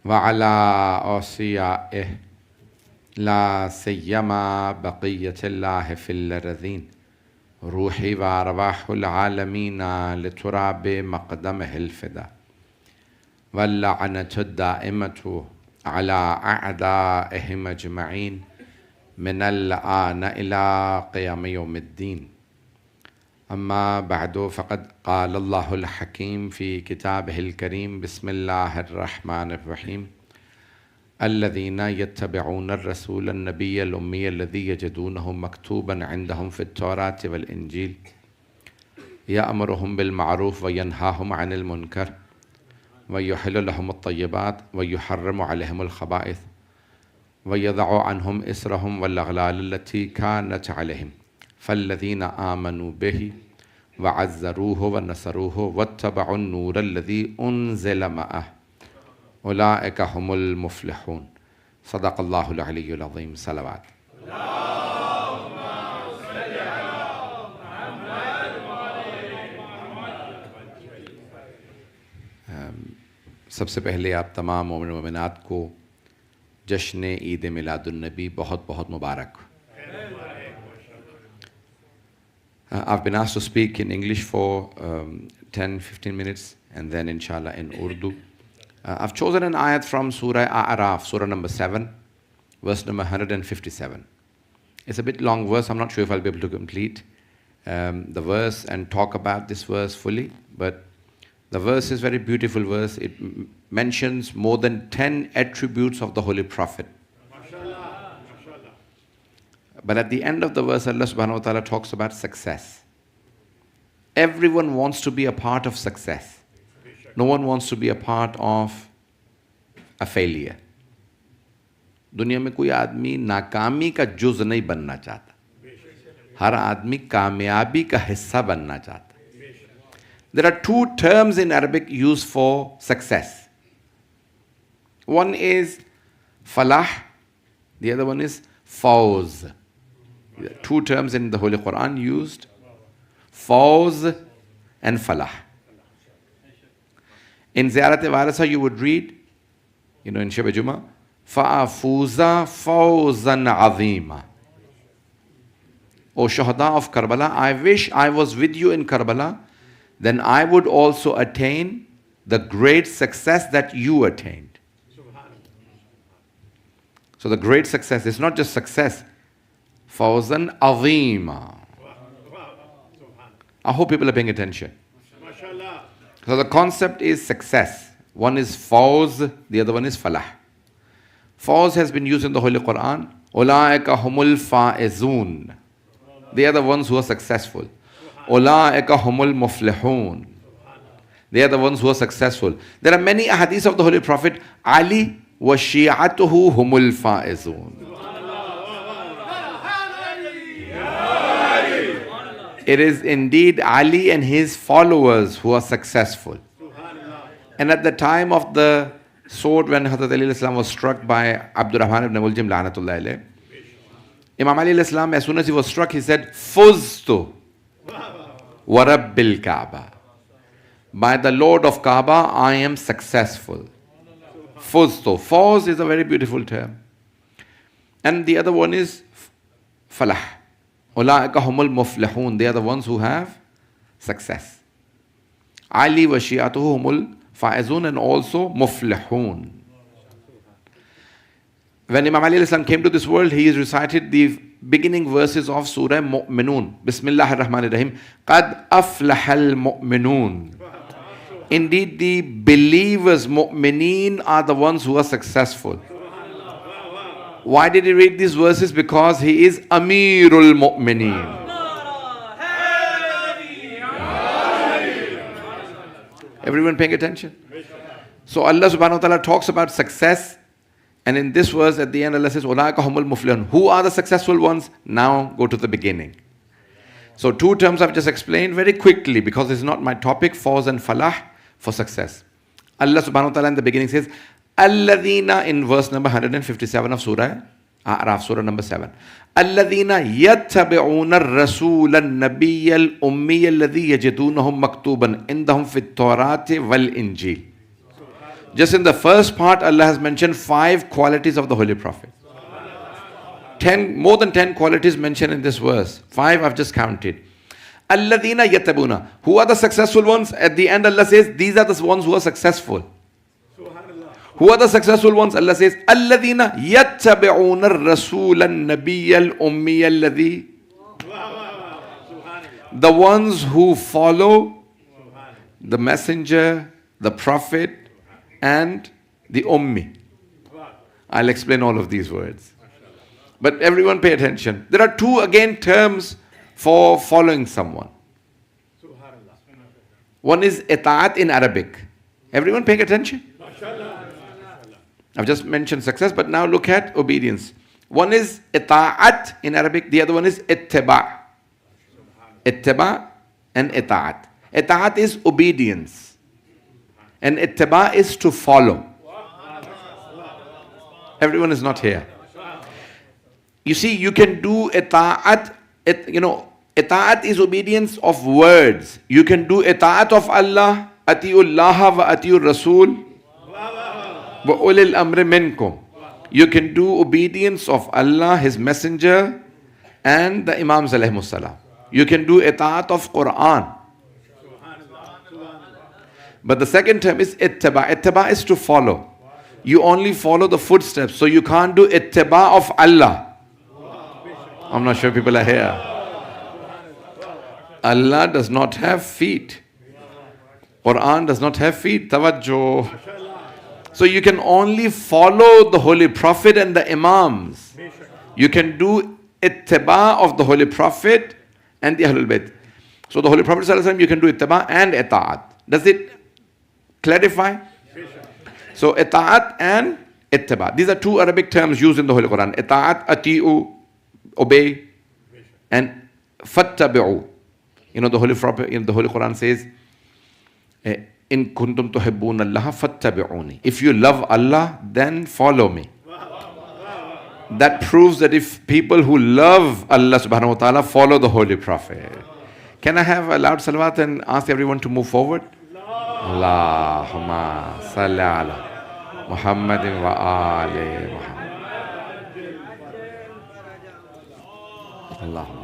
وعلى أوصيائه لا سيما بقية الله في الأرضين روحي وأرواح العالمين لتراب مقدمه الفدا واللعنة الدائمة على أعدائهم أجمعين من الآن إلى قيام يوم الدين. أما بعد فقد قال الله الحكيم في كتابه الكريم بسم الله الرحمن الرحيم الذين يتبعون الرسول النبي الأمي الذي يجدونه مكتوبا عندهم في التوراة والإنجيل يأمرهم بالمعروف وينهاهم عن المنكر ويحل لهم الطيبات ويحرم عليهم الخبائث ويضع عنهم إسرهم والأغلال التي كانت عليهم فالذين آمنوا به وعزروه ونصروه واتبعوا النور الذي أنزل معه أولئك هم المفلحون. صدق الله العلي العظيم. صلوات. سب سے پہلے آپ تمام مومن و مومنات کو جشن عید میلاد النبی بہت بہت مبارک. I've been asked to speak in English for 10-15 minutes and then inshallah in Urdu. I've chosen an ayat from Surah A'raf, Surah number 7, verse number 157. It's a bit long verse. I'm not sure if I'll be able to complete the verse and talk about this verse fully, but the verse is a very beautiful verse. It mentions more than 10 attributes of the Holy Prophet. But at the end of the verse, Allah subhanahu wa ta'ala talks about success. Everyone wants to be a part of success. No one wants to be a part of a failure. دنیا میں کوئی آدمی ناکامی کا جز نہیں بننا چاہتا. ہر آدمی کامیابی کا حصہ بننا چاہتا. There are two terms in Arabic used for success. One is falah, the other one is fawz. Two terms in the Holy Quran used, fawz and falah. In Ziyarat-e-Warasa you would read, in Shab Jummah, فَأَفُوزَ فَوْزًا عَظِيمًا. O Shuhada of Karbala, I wish I was with you in Karbala, then I would also attain the great success that you attained. So the great success is not just success, Fawzan Azima. I hope people are paying attention. So the concept is success. One is Fawz, the other one is Falah. Fawz has been used in the Holy Quran. Ulaika humul faizun. They are the ones who are successful. Ulaika humul muflihun. They are the ones who are successful. There are many hadiths of the Holy Prophet. Ali wa shi'atuhu humul faizun. It is indeed Ali and his followers who are successful. And at the time of the sword, when Hazrat Ali al-Islam was struck by Abdurrahman ibn Muljim la'natullah alayh, Imam Ali al-Islam, as soon as he was struck, he said, Fuztu wa Rabbil Kaaba. By the Lord of Kaaba, I am successful. Fuztu. Fawz is a very beautiful term. And the other one is Falah. Ulaika humul muflihun. They are the ones who have success. Ali wa shi'atuhu humul faizun and also muflihun. When Imam Ali al-Islam came to this world, he recited the beginning verses of Surah Mu'minun. Bismillahir Rahmanir Rahim. Qad aflahal mu'minun. Indeed, the believers, mu'mineen, are the ones who are successful. Why did he read these verses? Because he is Amirul Mu'mineen. Everyone paying attention? So Allah subhanahu wa ta'ala talks about success, and in this verse at the end Allah says, Ulaika humul muflihun. Who are the successful ones? Now go to the beginning. So two terms I've just explained very quickly because it's not my topic, fawz and falah, for success. Allah subhanahu wa ta'ala in the beginning says, Alladhina, in verse number 157 of Surah A'raf, surah number 7. الَّذِينَ يَتَّبِعُونَ الرَّسُولَ النَّبِيَّ الْأُمِّيَّ الَّذِي يَجِدُونَهُ مَكْتُوبًا عِندَهُمْ فِي التَّوْرَاةِ وَالْإِنْجِيلِ. Just in the first part, Allah has mentioned 5 qualities of the Holy Prophet. More than 10 qualities mentioned in this verse. 5 I've just counted. Alladhina yatabuna. Who are the successful ones? At the end Allah says, these are the ones who are successful. Who are the successful ones? Allah says, Alladhina yattabi'una ar-rasula an-nabiyya al-ummiyya alladhi. The ones who follow the messenger, the prophet, and the ummi. I'll explain all of these words. But everyone pay attention. There are 2 again terms for following someone. One is ita'at in Arabic. Everyone paying attention? I've just mentioned success, but now look at obedience. One is ita'at in Arabic, the other one is ittiba'. Ittiba' and ita'at. Ita'at is obedience, and ittiba' is to follow. Everyone is not here. You see, you can do ita'at, ita'at is obedience of words. You can do ita'at of Allah, ati'ullaha wa ati'ur rasul wa ulil amri minkum. You can do obedience of Allah, His Messenger, and the Imams alayhimus salam. You can do ita'at of Quran. But the second term is ittiba'. Ittiba' is to follow. You only follow the footsteps. So you can't do ittiba' of Allah. I'm not sure people are here. Allah does not have feet. Quran does not have feet. Tawajjuh. So you can only follow the Holy Prophet and the Imams. You can do ittiba' of the Holy Prophet and the Ahlul Bayt. So the Holy Prophet ﷺ, you can do ittiba' and ita'at. Does it clarify? So ita'at and ittiba'. These are 2 Arabic terms used in the Holy Quran. Ita'at, ati'u, obey, and fattabi'u. The Holy Prophet, the Holy Quran says, in kuntum tuhibbuna Allah fattabi'uni. If you love Allah, then follow me. That proves that if people who love Allah subhanahu wa ta'ala follow the Holy Prophet. Can I have a loud salawat and ask everyone to move forward? Allahumma salli ala Muhammadin wa ali Muhammad. Allahumma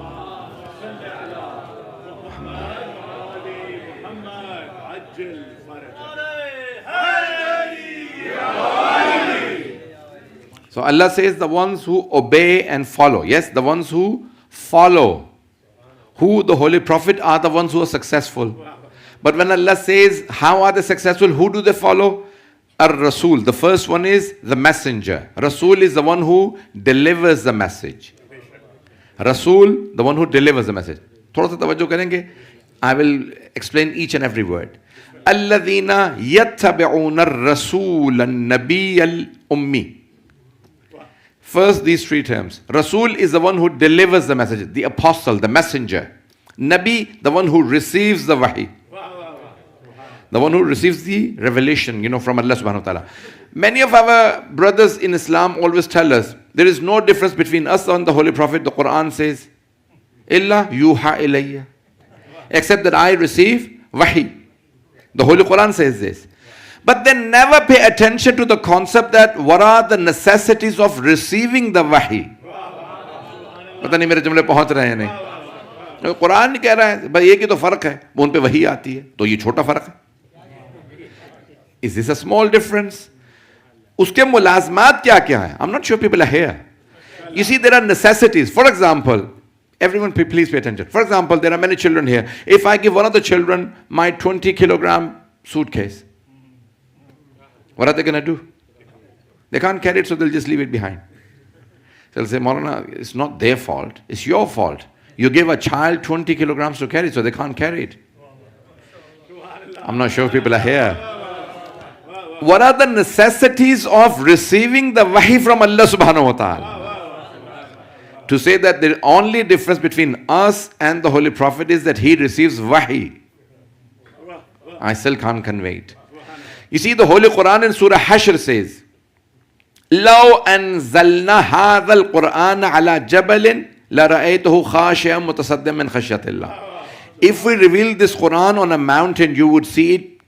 So Allah says the ones who obey and follow. Yes, the ones who follow. Who the Holy Prophet are the ones who are successful. But when Allah says, how are they successful? Who do they follow? Ar-Rasul. The first one is the messenger. Rasul is the one who delivers the message. Rasul, the one who delivers the message. Thoda sa tawajjuh karenge. I will explain each and every word. Alladhina yattabi'una ar-Rasul an-Nabiy al-Ummi. First, these 3 terms. Rasul is the one who delivers the message, the apostle, the messenger. Nabi, the one who receives the wahi. The one who receives the revelation, from Allah subhanahu wa ta'ala. Many of our brothers in Islam always tell us, there is no difference between us and the Holy Prophet. The Quran says, Illa yuha ilayya. Except that I receive wahi. The Holy Quran says this. But they never pay attention to the concept that what are the necessities of receiving the wahi. پتہ نہیں میرے جملے پہنچ رہے ہیں نہیں. قرآن کہہ رہا ہے بھائی ایک ہی تو فرق ہے, وہ ان پہ وحی آتی ہے, تو یہ چھوٹا فرق ہے. Is this a small difference? اس کے ملازمات کیا کیا ہیں? I'm not sure people are here. You see, there are necessities. For example, everyone please pay attention. For example, there are many children here. If I give one of the children my 20 kilogram suitcase, what are they going to do? They can't carry it, so they'll just leave it behind. They'll say, Maulana, it's not their fault, it's your fault. You give a child 20 kilograms to carry, so they can't carry it. I'm not sure if people are here. What are the necessities of receiving the wahi from Allah subhanahu wa ta'ala? To say that the only difference between us and the Holy Prophet is that he receives wahi. I still can't convey it. You see, the Holy Quran in Surah Hashr says, لو أنزلنا هذا القرآن على جبل لرأيته خاشعا متصدعا من خشية الله. If we reveal this Quran on a mountain, you would see it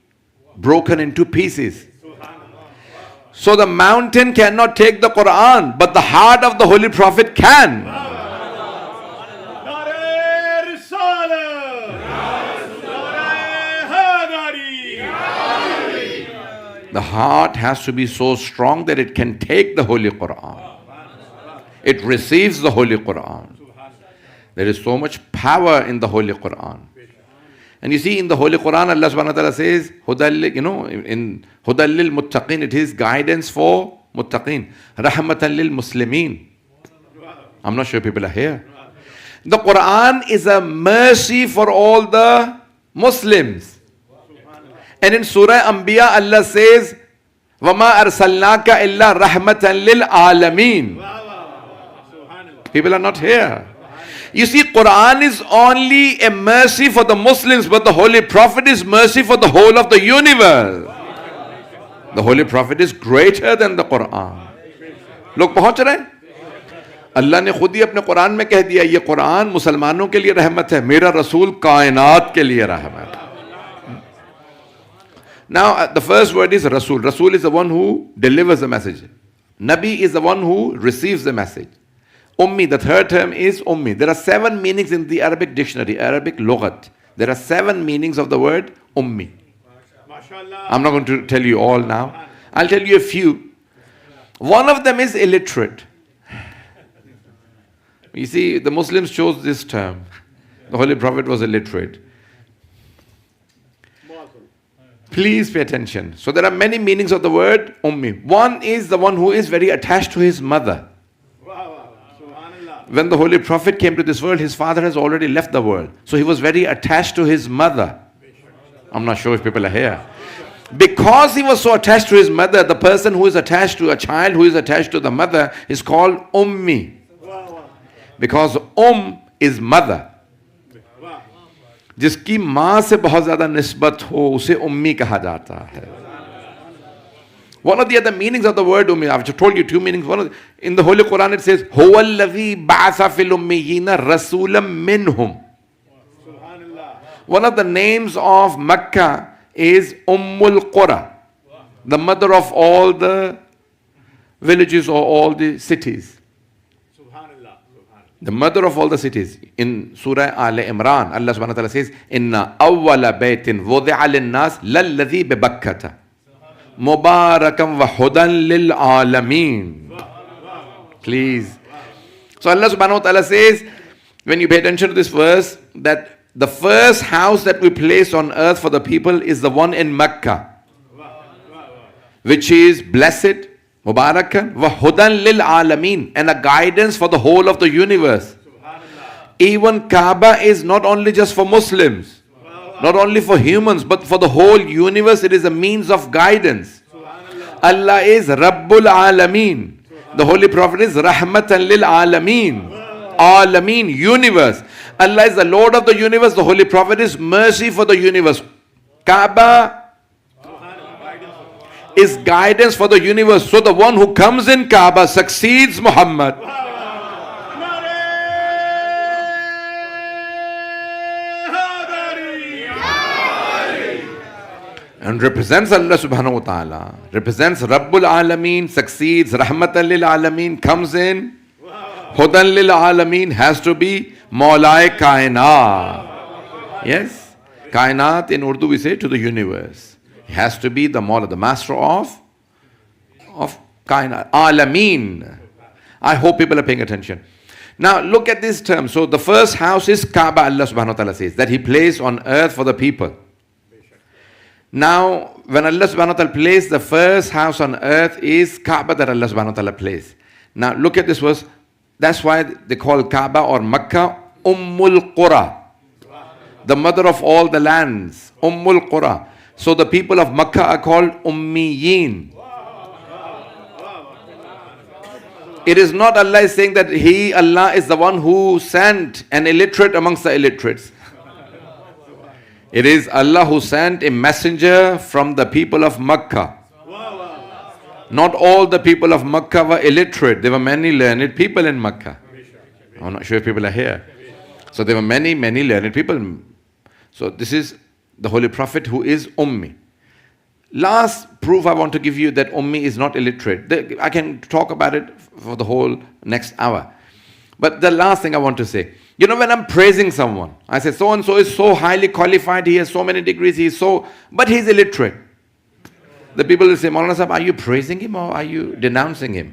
broken into pieces. So the mountain cannot take the Quran, but the heart of the Holy Prophet can. The heart has to be so strong that it can take the Holy Quran. It receives the Holy Quran. There is so much power in the Holy Quran. And you see, in the Holy Quran, Allah subhanahu wa ta'ala says, in Hudal lil Muttaqin, it is guidance for Muttaqin. Rahmatan lil Muslimin. I'm not sure people are here. The Quran is a mercy for all the Muslims. And in Surah Anbiya, Allah says, وَمَا أَرْسَلْنَاكَ إِلَّا رَحْمَةً لِلْعَالَمِينَ. People are not here. You see, Quran is only a mercy for the Muslims, but the Holy Prophet is mercy for the whole of the universe. The Holy Prophet is greater than the Quran. لوگ پہنچ رہے ہیں؟ اللہ نے خود ہی اپنے قرآن میں کہہ دیا یہ قرآن مسلمانوں کے لیے رحمت ہے، میرا رسول کائنات کے لیے رحمت. Now the first word is Rasul. Rasul is the one who delivers the message. Nabi is the one who receives the message. Ummi, the third term is Ummi. There are 7 meanings in the Arabic dictionary, Arabic lughat. There are 7 meanings of the word Ummi. I'm not going to tell you all now. I'll tell you a few. One of them is illiterate. You see, the Muslims chose this term. The Holy Prophet was illiterate. Please pay attention. So there are many meanings of the word Ummi. One is the one who is very attached to his mother. When the Holy Prophet came to this world, his father has already left the world. So he was very attached to his mother. I'm not sure if people are here. Because he was so attached to his mother, the person who is attached to a child who is attached to the mother is called Ummi. Because is mother. جس کی ماں سے بہت زیادہ نسبت ہو اسے امی کہا جاتا ہے. One of the other meanings of the word ummi, I've just told you 2 meanings. In the Holy Quran it says, هُوَ الَّذِي بَعَثَ فِي الْأُمِّيِّينَ رَسُولًا مِّنْهُمْ. One of the names of Makkah is Ummul Qura, the mother of all the villages or all the cities. The mother of all the cities. In Surah Al-Imran, Allah subhanahu wa ta'ala says, Inna awwala baytin wudi'a lin-nas lalladhi bi Bakkata mubarakan wa hudan lil alamin. Please. So Allah subhanahu wa ta'ala says, when you pay attention to this verse, that the first house that we place on earth for the people is the one in Mecca, which is blessed, Mubarakan wa hudan lil alamin, and a guidance for the whole of the universe. Even Kaaba is not only just for Muslims, not only for humans, but for the whole universe. It is a means of guidance. Allah is Rabbul Alameen. The Holy Prophet is Rahmatan lil Alameen. Alameen, universe. Allah is the Lord of the universe. The Holy Prophet is mercy for the universe. Kaaba is guidance for the universe. So the one who comes in Kaaba succeeds Muhammad. And represents Allah subhanahu wa ta'ala, represents Rabbul Alameen, succeeds Rahmatan lil Alameen, comes in Hudan lil Alameen, has to be Maulai Kainat. Yes, Kainat in Urdu we say to the universe. Has to be the Mawla, the master of Kainat, Alameen. I hope people are paying attention. Now look at this term. So the first house is Kaaba, Allah subhanahu wa ta'ala says, that He placed on earth for the people. Now when Allah subhanahu wa ta'ala placed the first house on earth is Kaaba that Allah subhanahu wa ta'ala placed. Now look at this verse. That's why they call Kaaba or Makkah Ummul Qura, the mother of all the lands. Ummul Qura. So the people of Makkah are called Ummiyin. It is not Allah is saying that He, Allah, is the one who sent an illiterate amongst the illiterates. It is Allah who sent a messenger from the people of Makkah. Not all the people of Makkah were illiterate. There were many learned people in Makkah. I'm not sure if people are here. So there were many, many learned people. So this is the Holy Prophet who is Ummi. Last proof I want to give you that Ummi is not illiterate. I can talk about it for the whole next hour. But the last thing I want to say, you know, when I'm praising someone, I say so-and-so is so highly qualified, he has so many degrees, but he's illiterate. The people will say, Maulana Sahab, are you praising him or are you denouncing him?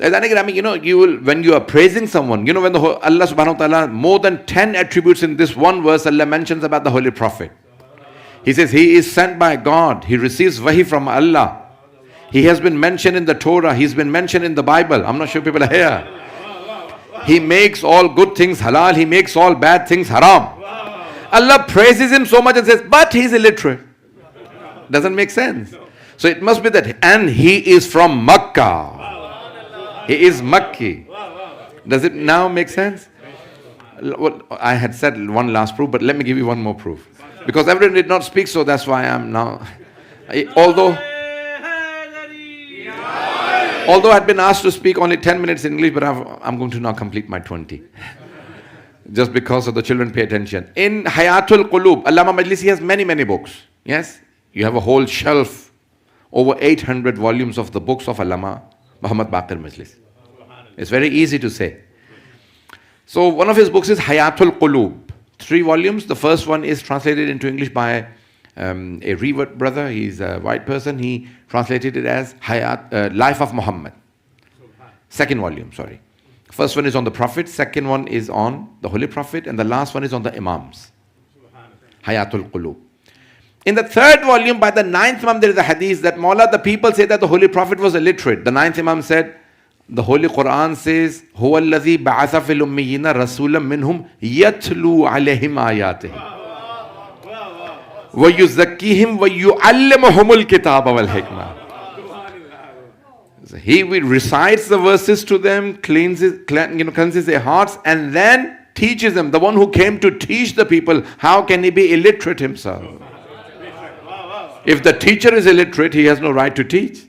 You know, when you are praising someone, you know, when Allah subhanahu wa ta'ala, more than 10 attributes in this one verse, Allah mentions about the Holy Prophet. He says, he is sent by God. He receives wahi from Allah. He has been mentioned in the Torah. He's been mentioned in the Bible. I'm not sure people are here. He makes all good things halal. He makes all bad things haram. Allah praises him so much and says, but he's illiterate. Doesn't make sense. So it must be that. And he is from Makkah. He is Makki. Does it now make sense? Well, I had said one last proof, but let me give you one more proof. Because everyone did not speak, so that's why I'm now. Although I'd been asked to speak only 10 minutes in English, but I'm going to now complete my 20. Just because of the children pay attention. In Hayatul Qulub, Allama Majlisi has many, many books. Yes? You have a whole shelf, over 800 volumes of the books of Allama Muhammad Baqir Majlis. It's very easy to say. So one of his books is Hayatul Qulub. 3 volumes. The first one is translated into English by a revert brother. He's a white person. He translated it as Life of Muhammad. Second volume, sorry. First one is on the Prophet, second one is on the Holy Prophet, and the last one is on the Imams. Hayatul Qulub. In the third volume, by the 9th Imam, there is a hadith that Mawla, the people say that the Holy Prophet was illiterate. The 9th Imam said, the Holy Quran says, هُوَ الَّذِي بَعَثَ فِي الْأُمِّيِّينَ رَسُولًا مِّنْهُمْ يَتْلُو عَلَيْهِمْ آيَاتِهِ وَيُزَكِّيهِمْ وَيُعَلِّمُهُمُ الْكِتَابَ وَالْحِكْمَةَ. He recites the verses to them, cleanses their hearts, and then teaches them. The one who came to teach the people, how can he be illiterate himself? If the teacher is illiterate, he has no right to teach.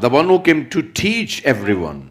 The one who came to teach everyone,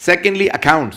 Secondly, accounts,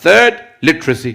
Third, literacy.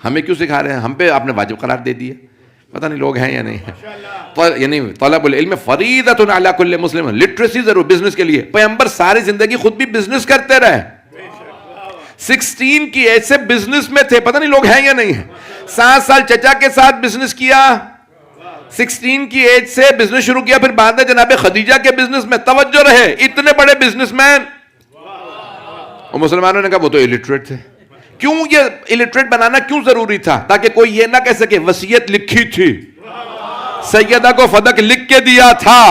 ہمیں کیوں سکھا رہے ہیں؟ ہم پہ آپ نے واجب قرار دے دیا. پتہ نہیں لوگ ہیں یا نہیں ہیں. یعنی طلب العلم فریضۃ علی کل مسلم. لٹریسی ضرور بزنس کے لیے. پیغمبر ساری زندگی خود بھی بزنس کرتے رہے. 16 کی ایج سے بزنس میں تھے. پتہ نہیں لوگ ہیں یا نہیں ہیں. 7 سال چچا کے ساتھ بزنس کیا. 16 کی ایج سے بزنس شروع کیا. پھر بعد میں جناب خدیجہ کے بزنس میں توجہ رہے. اتنے بڑے بزنس مین. اور مسلمانوں نے کہا وہ تو الٹریٹ تھے. کیوں یہ الٹریٹ بنانا کیوں ضروری تھا؟ تاکہ کوئی یہ نہ کہہ سکے وصیت لکھی تھی، سیدہ کو فدق لکھ کے دیا تھا.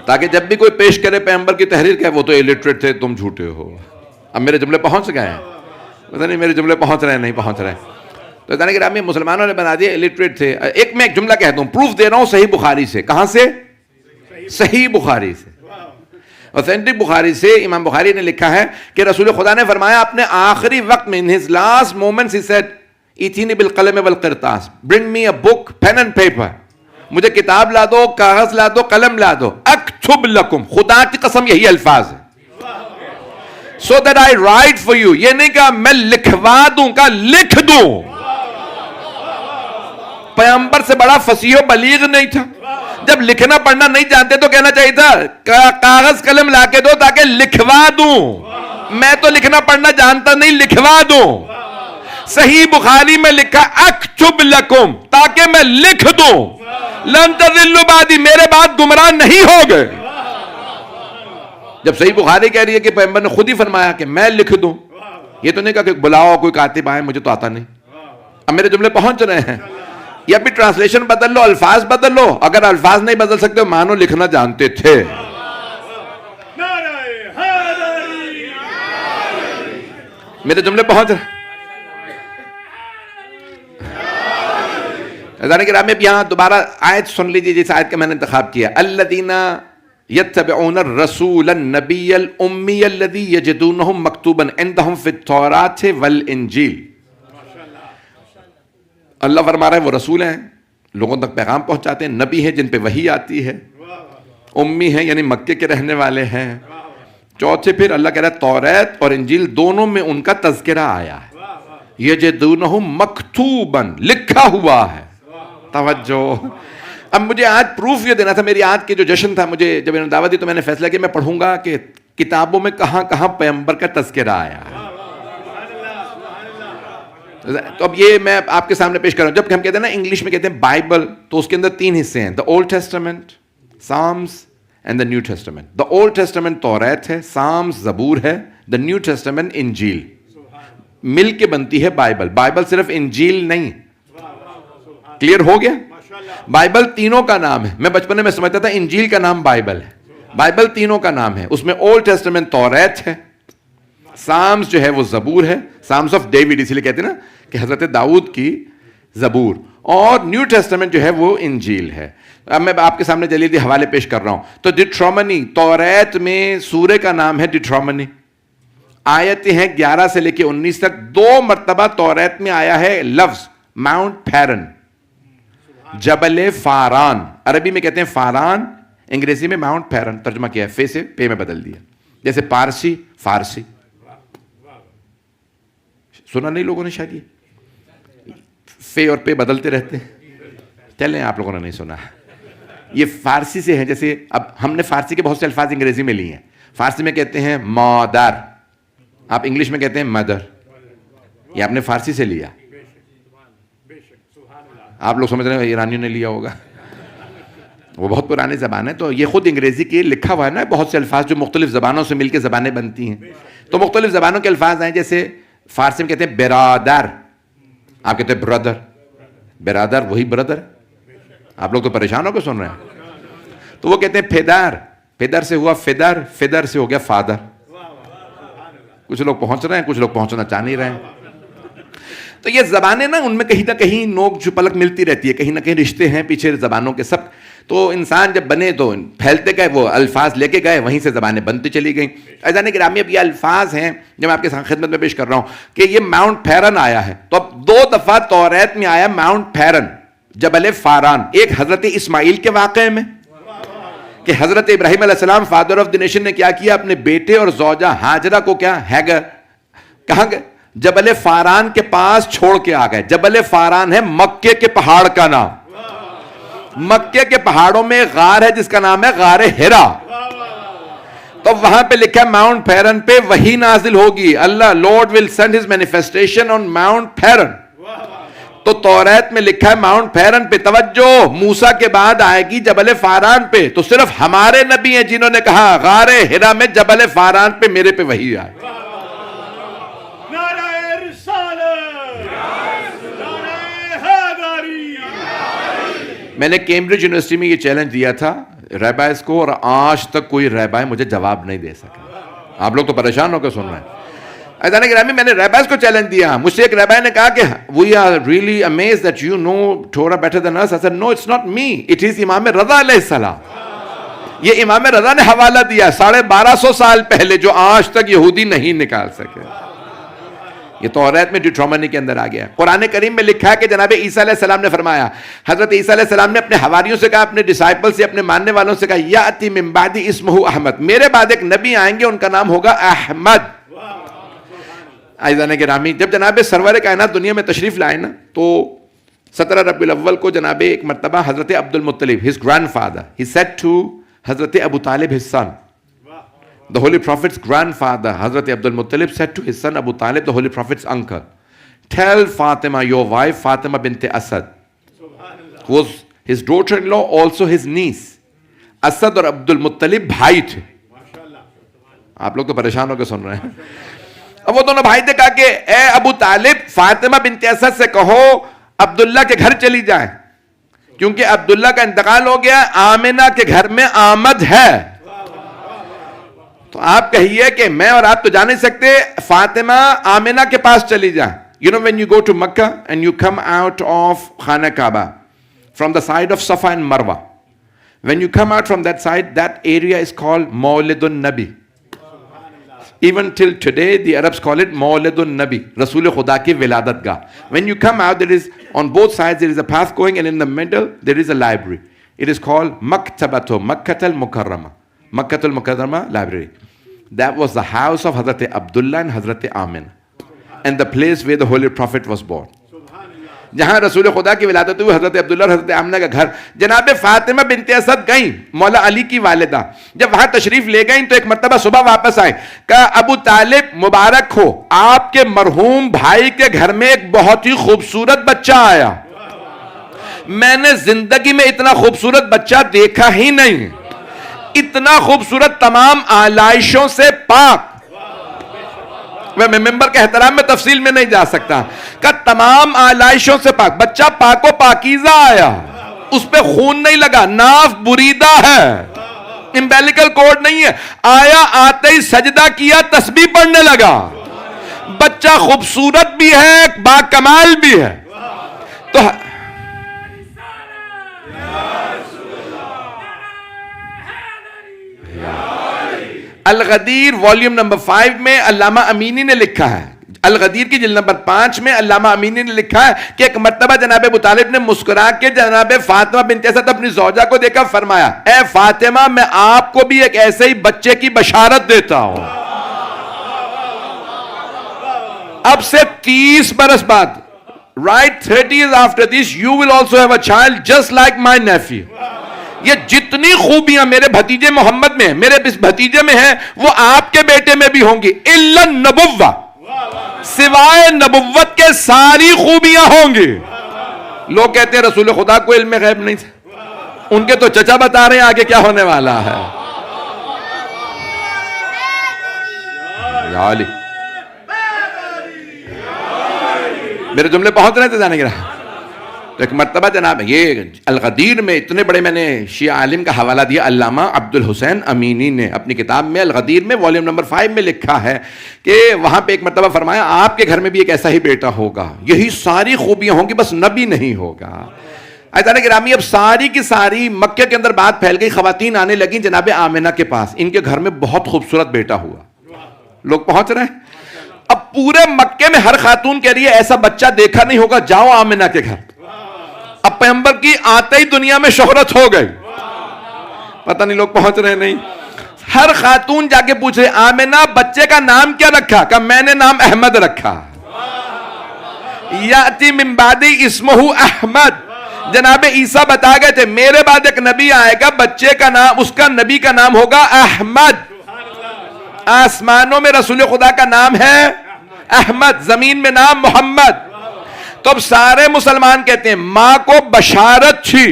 تاکہ جب بھی کوئی پیش کرے پیغمبر کی تحریر کہ وہ تو الٹریٹ تھے، تم جھوٹے ہو. اب میرے جملے پہنچ گئے ہیں؟ پتہ نہیں میرے جملے پہنچ رہے ہیں نہیں پہنچ رہے ہیں. تو جانے کہ مسلمانوں نے بنا دیا الٹریٹ تھے. میں ایک جملہ کہہ دوں، پروف دے رہا ہوں صحیح بخاری سے. کہاں سے؟ صحیح بخاری سے. اوتھینٹک بخاری سے امام بخاری نے لکھا ہے کہ رسول خدا نے فرمایا اپنے آخری وقت میں, in his last moments he said ایتینی بالقلم والقرطاس, bring me a book, pen and paper, مجھے کتاب لا دو, کاغذ لا دو, قلم لا دو, اکتب لکم, خدا کی قسم یہی الفاظ ہے, so that I write for you. یہ نہیں کہا میں لکھوا دوں, کہا لکھ دوں. پیغمبر سے بڑا فصیح و بلیغ نہیں تھا. جب لکھنا پڑھنا نہیں جانتے تو کہنا چاہیے تھا کاغذ قلم لا کے دو تاکہ لکھوا دوں. میں تو لکھنا پڑھنا جانتا نہیں, لکھوا دوں. صحیح بخاری میں لکھا اکتب لکم, تاکہ میں لکھ دوں. لن تضلوا بعدی, میرے بعد گمراہ نہیں ہو گئے. جب صحیح بخاری کہہ رہی ہے کہ پیغمبر نے خود ہی فرمایا کہ میں لکھ دوں, یہ تو نہیں کہا کہ بلاؤ کوئی کاتب آئے, مجھے تو آتا نہیں. اب میرے جملے پہنچ رہے ہیں. یا بھی ٹرانسلیشن بدل لو, الفاظ بدل لو. اگر الفاظ نہیں بدل سکتے مانو لکھنا جانتے تھے. میرے جملے پہنچ رہے. اب یہاں دوبارہ آیت سن لیجیے جس آیت کا میں نے انتخاب کیا. الذین یتبعون الرسول النبی الامی الذی یجدونہ مکتوبا عندہم فی التوراۃ والانجیل. اللہ فرما رہا ہے وہ رسول ہیں, لوگوں تک پیغام پہنچاتے ہیں, نبی ہیں جن پہ وحی آتی ہے, امی ہیں یعنی مکے کے رہنے والے ہیں. چوتھے پھر اللہ کہہ رہا ہے توریت اور انجیل دونوں میں ان کا تذکرہ آیا ہے. یجدونہ مکتوبا, لکھا ہوا ہے. توجہ. اب مجھے آج پروف یہ دینا تھا, میری آج کے جو جشن تھا, مجھے جب انہوں نے دعوت دی تو میں نے فیصلہ کیا میں پڑھوں گا کہ کتابوں میں کہاں کہاں پیغمبر کا تذکرہ آیا ہے. تو اب یہ میں آپ کے سامنے پیش کر رہا ہوں. جب ہم کہتے ہیں نا انگلش میں کہتے ہیں بائبل, تو اس کے اندر 3 حصے ہیں, the old testament, psalms and the new testament. The old testament توریت ہے, سامس زبور ہے, دا نیو ٹیسٹمنٹ انجیل. مل کے بنتی ہے بائبل. بائبل صرف انجیل نہیں. کلیئر ہو گیا؟ بائبل تینوں کا نام ہے. میں بچپنے میں سمجھتا تھا انجیل کا نام بائبل ہے. بائبل تینوں کا نام ہے. اس میں اولڈ ٹیسٹمنٹ توریت ہے, سامس جو ہے وہ زبور ہے, سامس آف ڈیوڈ اس لیے کہتے ہیں نا کہ حضرت داؤد کی زبور, اور نیو ٹیسٹمنٹ جو ہے وہ انجیل ہے. اب میں آپ کے سامنے جلدی حوالے پیش کر رہا ہوں. تو ڈیٹرومنی, توریت میں سورہ کا نام ہے ڈیٹرومنی. آیتیں ہیں 11 سے لے کے 19 تک. 2 مرتبہ توریت میں آیا ہے لفظ ماؤنٹ پیرن, جبل فاران. عربی میں کہتے ہیں فاران, انگریزی میں ماؤنٹ پیرن ترجمہ کیا ہے, فے سے پے میں بدل دیا. جیسے پارسی فارسی. سنا نہیں لوگوں نے شاید, یہ فے اور پے بدلتے رہتے ہیں. چلیں آپ لوگوں نے نہیں سنا, یہ فارسی سے ہے. جیسے اب ہم نے فارسی کے بہت سے الفاظ انگریزی میں لیے ہیں. فارسی میں کہتے ہیں مادر, آپ انگلش میں کہتے ہیں مدر. یہ آپ نے فارسی سے لیا. آپ لوگ سمجھ رہے ہیں ایرانیوں نے لیا ہوگا, وہ بہت پرانی زبان ہے. تو یہ خود انگریزی کے لکھا ہوا ہے نا, بہت سے الفاظ جو مختلف زبانوں سے مل کے زبانیں بنتی ہیں. تو مختلف زبانوں کے الفاظ ہیں. جیسے فارسی میں کہتے ہیں برادر, آپ کہتے ہیں برادر. برادر وہی برادر. آپ لوگ تو پریشان ہو کے سن رہے ہیں. تو وہ کہتے ہیں پھیدر, پھیدر سے ہوا فدر, فدر سے ہو گیا فادر. کچھ لوگ پہنچ رہے ہیں, کچھ لوگ پہنچنا چاہ نہیں رہے ہیں. تو یہ زبانیں نا, ان میں کہیں نہ کہیں نوک جھپلک ملتی رہتی ہے, کہیں نہ کہیں رشتے ہیں پیچھے زبانوں کے سب. تو انسان جب بنے تو پھیلتے گئے, وہ الفاظ لے کے گئے, وہیں سے زبانیں بنتی چلی گئیں. ایسا نہیں گرامی, اب یہ الفاظ ہیں جو میں آپ کے خدمت میں پیش کر رہا ہوں کہ یہ ماؤنٹ پیرن آیا ہے. تو اب 2 دفعہ توریت میں آیا ماؤنٹ پیرن, جبل فاران. ایک حضرت اسماعیل کے واقعے میں, کہ حضرت ابراہیم علیہ السلام فادر آف دی نیشن نے کیا کیا؟ اپنے بیٹے اور زوجہ ہاجرہ کو کیا ہیگر کہاں گئے؟ جبل فاران کے پاس چھوڑ کے آ گئے. جبل فاران ہے مکے کے پہاڑ کا نام. مکے کے پہاڑوں میں غار ہے جس کا نام ہے غار ہرا. تو وہاں پہ لکھا ہے ماؤنٹ پیرن پہ وحی نازل ہوگی. اللہ Lord will send his manifestation on mount Paran. تو توریت میں لکھا ہے ماؤنٹ پیرن پہ. توجہ، موسیٰ کے بعد آئے گی جبل فاران پہ. تو صرف ہمارے نبی ہیں جنہوں نے کہا غار ہرا میں جبل فاران پہ میرے پہ وحی آئے. میں نے کیمبرج یونیورسٹی میں یہ چیلنج دیا تھا ریبائز کو، اور آج تک کوئی ریبائی مجھے جواب نہیں دے سکا. آپ لوگ تو پریشان ہو کے سن رہے ہیں. عزیزان گرامی، میں نے ریبائز کو چیلنج دیا. مجھ سے ایک ریبائی نے کہا کہ we are really amazed that you know Torah better than us. I said no, it's not me. It is امام رضا علیہ السلام. یہ امام رضا نے حوالہ دیا 1250 سال پہلے جو آج تک یہودی نہیں نکال سکے. یہ توریت میں ڈیوٹرومنی کے اندر آ گیا. قرآن کریم میں لکھا ہے کہ جناب عیسیٰ علیہ السلام نے فرمایا، حضرت عیسیٰ علیہ السلام نے اپنے حواریوں سے کہا، اپنے ڈسائپل سے، اپنے ماننے والوں سے کہا، یاتی من بعدی اسمہ احمد، میرے بعد ایک نبی آئیں گے ان کا نام ہوگا احمد. عزیزان گرامی، جب جناب سرور کائنات دنیا میں تشریف لائے نا، تو 17 ربیع الاول کو جناب ایک مرتبہ حضرت عبد المطلب his grandfather he said to حضرت ابو طالب his son, the holy prophet's grandfather Hazrat Abdul Muttalib said to his son Abu Talib, the holy prophet's uncle, tell Fatima, your wife Fatima bint Asad, who was his daughter-in-law, also his niece. Asad اور عبد المطلب بھائی تھے. آپ لوگ تو پریشان ہو کے سن رہے ہیں. اب وہ دونوں بھائی تھے. کہا کہ اے ابو طالب، فاطمہ بنت اسد سے کہو عبداللہ کے گھر چلی جائیں، کیونکہ عبداللہ کا انتقال ہو گیا، آمنہ کے گھر میں آمد ہے. تو آپ کہیے کہ میں اور آپ تو جا نہیں سکتے، فاطمہ آمنہ کے پاس چلی جائیں. You know when you go to Makkah and you come out of Khana Kaaba from the side of Safa and Marwa, when you come out from that side, that area is called Mawlidun Nabi. Even till today the Arabs call it Mawlidun Nabi, Rasul Khuda ki wiladat gah. When you come out, there is on both sides there is a path going, and in the middle there is a library. It is called Maktabatu Makkatul Mukarrama. Makkatul Mukarrama library. That was the house of Hazrat Abdullah and Hazrat Amin, and the place where the holy prophet was born. جہاں رسول خدا کی ولادت ہوئی، حضرت عبداللہ اور حضرت آمنہ کا گھر. جناب فاطمہ بنت اسد گئیں، مولا علی کی والدہ. جب وہاں تشریف لے گئیں تو ایک مرتبہ صبح واپس آئیں. کہا ابو طالب مبارک ہو، آپ کے مرحوم بھائی کے گھر میں ایک بہت ہی خوبصورت بچہ آیا. میں نے زندگی میں اتنا خوبصورت بچہ دیکھا ہی نہیں. اتنا خوبصورت، تمام آلائشوں سے پاک. میں ممبر کے احترام میں تفصیل میں نہیں جا سکتا. کہ تمام آلائشوں سے پاک بچہ، پاک و پاکیزہ آیا. اس پہ خون نہیں لگا، ناف بریدہ ہے، امبیلیکل کورڈ نہیں ہے. آیا، آتے ہی سجدہ کیا، تسبیح پڑھنے لگا. بچہ خوبصورت بھی ہے، با کمال بھی ہے. تو الغدیر والیوم نمبر 5 میں علامہ امینی نے لکھا ہے، الغدیر کی جلد نمبر 5 میں علامہ امینی نے لکھا ہے کہ ایک مرتبہ جناب ابو طالب نے مسکرا کے جناب فاطمہ بنت اسد اپنی زوجہ کو دیکھا، فرمایا اے فاطمہ، میں آپ کو بھی ایک ایسے ہی بچے کی بشارت دیتا ہوں. اب سے 30 برس بعد، right 30 years after this, you will also have a child just like my nephew. یہ جتنی خوبیاں میرے بھتیجے محمد میں ہیں، میرے اس بھتیجے میں ہیں، وہ آپ کے بیٹے میں بھی ہوں گی. الا النبوہ، سوائے نبوت کے ساری خوبیاں ہوں گی. لوگ کہتے ہیں رسول خدا کو علم غیب نہیں تھا، ان کے تو چچا بتا رہے ہیں آگے کیا ہونے والا ہے. یا علی، میرے جملے پہنچ رہے تھے جانے کے رہا. تو ایک مرتبہ جناب یہ الغدیر میں اتنے بڑے، میں نے شیعہ عالم کا حوالہ دیا، علامہ عبد الحسین امینی نے اپنی کتاب میں الغدیر میں والیوم نمبر 5 میں لکھا ہے کہ وہاں پہ ایک مرتبہ فرمایا آپ کے گھر میں بھی ایک ایسا ہی بیٹا ہوگا، یہی ساری خوبیاں ہوں گی، بس نبی نہیں ہوگا. عزیزان گرامی، اب ساری کی ساری مکے کے اندر بات پھیل گئی، خواتین آنے لگیں جناب آمنہ کے پاس، ان کے گھر میں بہت خوبصورت بیٹا ہوا. لوگ پہنچ رہے ہیں. اب پورے مکے میں ہر خاتون کہہ رہی ہے ایسا بچہ دیکھا نہیں ہوگا، جاؤ آمنہ کے گھر. اب پیغمبر کی آتے ہی دنیا میں شہرت ہو گئی. پتہ نہیں لوگ پہنچ رہے نہیں. ہر خاتون جا کے پوچھ رہے آمنہ بچے کا نام کیا رکھا؟ کہ میں نے نام احمد رکھا. یاتی من بعدی اسمہ احمد. جناب عیسیٰ بتا گئے تھے میرے بعد ایک نبی آئے گا, بچے کا نام, اس کا نبی کا نام ہوگا احمد. آسمانوں میں رسول خدا کا نام ہے احمد, زمین میں نام محمد. تو اب سارے مسلمان کہتے ہیں ماں کو بشارت تھی.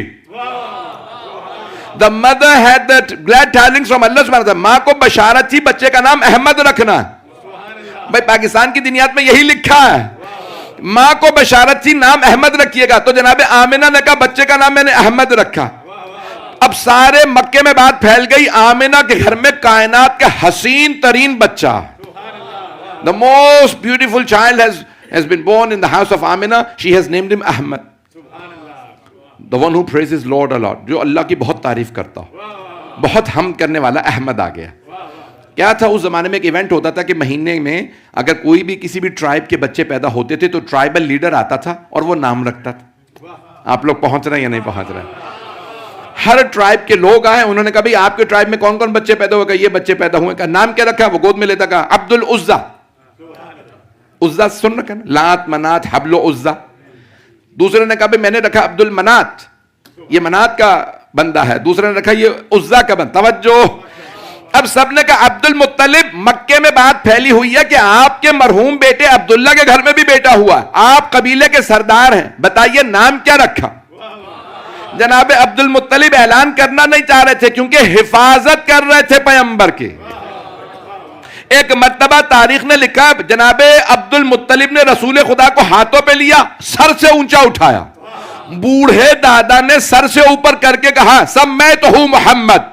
The mother had that glad tidings from Allah subhanahu wa ta'ala. ماں کو بشارت تھی بچے کا نام احمد رکھنا. بھائی پاکستان کی دنیات میں یہی لکھا ہے, ماں کو بشارت تھی نام احمد رکھیے گا. تو جناب آمنہ نے کہا بچے کا نام میں نے احمد رکھا. اب سارے مکے میں بات پھیل گئی آمنہ کے گھر میں کائنات کا حسین ترین بچہ, the most beautiful child has been born in the house of Amina. She has named him Ahmad. The one who praises Lord a lot, جو اللہ کی بہت تعریف کرتا ہو, بہت حمد کرنے والا احمد آ گیا. کیا تھا اس زمانے میں ایک ایونٹ ہوتا تھا کہ مہینے میں اگر کوئی بھی کسی بھی ٹرائب کے بچے پیدا ہوتے تھے تو ٹرائبل لیڈر آتا تھا اور وہ نام رکھتا تھا. آپ لوگ پہنچ رہے ہیں یا نہیں پہنچ رہے ہیں؟ ہر ٹرائب کے لوگ آئے, انہوں نے کہا بھئی آپ کے ٹرائب میں کون کون بچے پیدا ہوئے؟ کہ یہ بچے پیدا ہوئے. کہا نام کیا رکھا؟ وہ گود میں لیتا, کہا عبد العزا. عزا سن رکھا نا, لات منات حبل و عزا. دوسرے نے کہا بھئی میں نے رکھا عبد المنات, یہ منات کا بندہ ہے. دوسرے نے رکھا یہ عزا کا بندہ. توجہ, اب سب نے کہا عبد المطلب. مکے میں بات پھیلی ہوئی ہے کہ آپ کے مرحوم بیٹے عبداللہ کے گھر میں بھی بیٹا ہوا, آپ قبیلے کے سردار ہیں, بتائیے نام کیا رکھا؟ جناب عبد المطلب اعلان کرنا نہیں چاہ رہے تھے کیونکہ حفاظت کر رہے تھے پیغمبر کی. ایک مرتبہ تاریخ نے لکھا جناب عبد المطلب نے رسول خدا کو ہاتھوں پہ لیا, سر سے اونچا اٹھایا, بوڑھے دادا نے سر سے اوپر کر کے کہا سمیتہ محمد,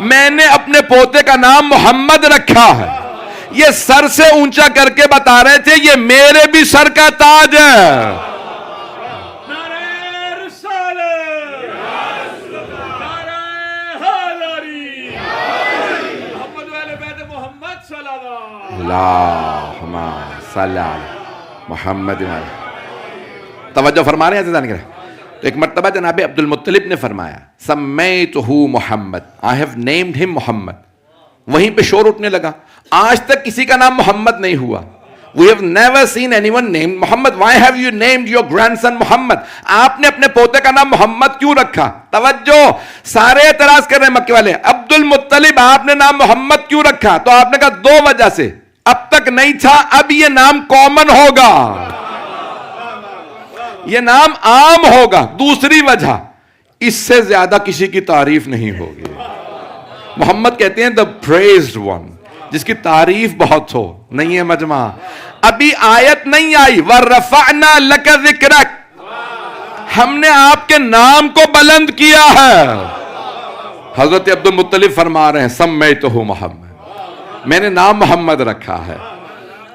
میں نے اپنے پوتے کا نام محمد رکھا ہے. یہ سر سے اونچا کر کے بتا رہے تھے یہ میرے بھی سر کا تاج ہے. اللہم صلی علی محمد. توجہ فرما رہے ہیں. تو ایک مرتبہ جناب عبد المطلب نے فرمایا سمیتہ محمد, I have named him محمد. وہیں پہ شور اٹھنے لگا, آج تک کسی کا نام محمد نہیں ہوا. We have never seen anyone named Muhammad. Why have you named your grandson Muhammad? آپ نے اپنے پوتے کا نام محمد کیوں رکھا؟ توجہ, سارے اعتراض کر رہے ہیں مکے والے, عبد المطلب آپ نے نام محمد کیوں رکھا؟ تو آپ نے کہا دو وجہ سے, اب تک نہیں تھا, اب یہ نام کامن ہوگا, یہ نام عام ہوگا. دوسری وجہ, اس سے زیادہ کسی کی تعریف نہیں ہوگی. محمد کہتے ہیں the praised one, جس کی تعریف بہت ہو. نہیں ہے مجمع, ابھی آیت نہیں آئی وَرَفَعْنَا لَكَ ذِكْرَكَ, ہم نے آپ کے نام کو بلند کیا ہے. حضرت عبد المطلب فرما رہے ہیں سمیتہ محمد, میں نے نام محمد رکھا ہے.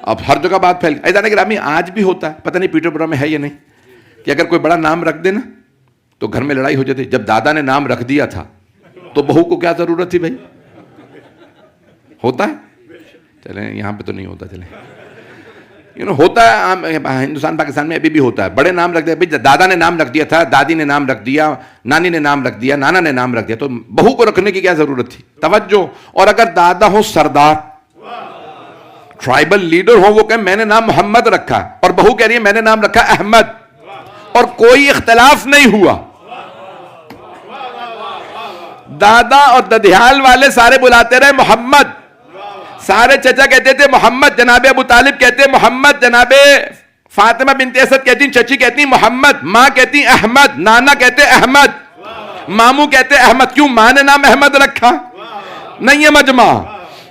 اب ہر جگہ بات پھیل گئی. ایسا گرامی آج بھی ہوتا ہے, پتہ نہیں پیٹر پورا میں ہے یا نہیں, کہ اگر کوئی بڑا نام رکھ دے نا تو گھر میں لڑائی ہو جاتی. جب دادا نے نام رکھ دیا تھا تو بہو کو کیا ضرورت تھی بھائی؟ ہوتا ہے, چلیں یہاں پہ تو نہیں ہوتا, چلیں ہوتا ہے ہندوستان پاکستان میں ابھی بھی ہوتا ہے. بڑے نام رکھ دیا, دادا نے نام رکھ دیا تھا, دادی نے نام رکھ دیا, نانی نے نام رکھ دیا, نانا نے نام رکھ دیا, تو بہو کو رکھنے کی کیا ضرورت تھی؟ توجہ. اور اگر دادا ہو سردار, ٹرائبل لیڈر ہو, وہ کہیں میں نے نام محمد رکھا, اور بہو کہہ رہی ہے میں نے نام رکھا احمد, اور کوئی اختلاف نہیں ہوا. دادا اور ددھیال والے سارے بلاتے رہے محمد, سارے چچا کہتے تھے محمد, جناب ابو طالب کہتے محمد, جناب فاطمہ بنت اسد کہتی, چچی کہتی محمد, ماں کہتی احمد, نانا کہتے احمد, ماموں کہتے احمد. کیوں؟ ماں نے نام احمد رکھا. نہیں ہے مجمع,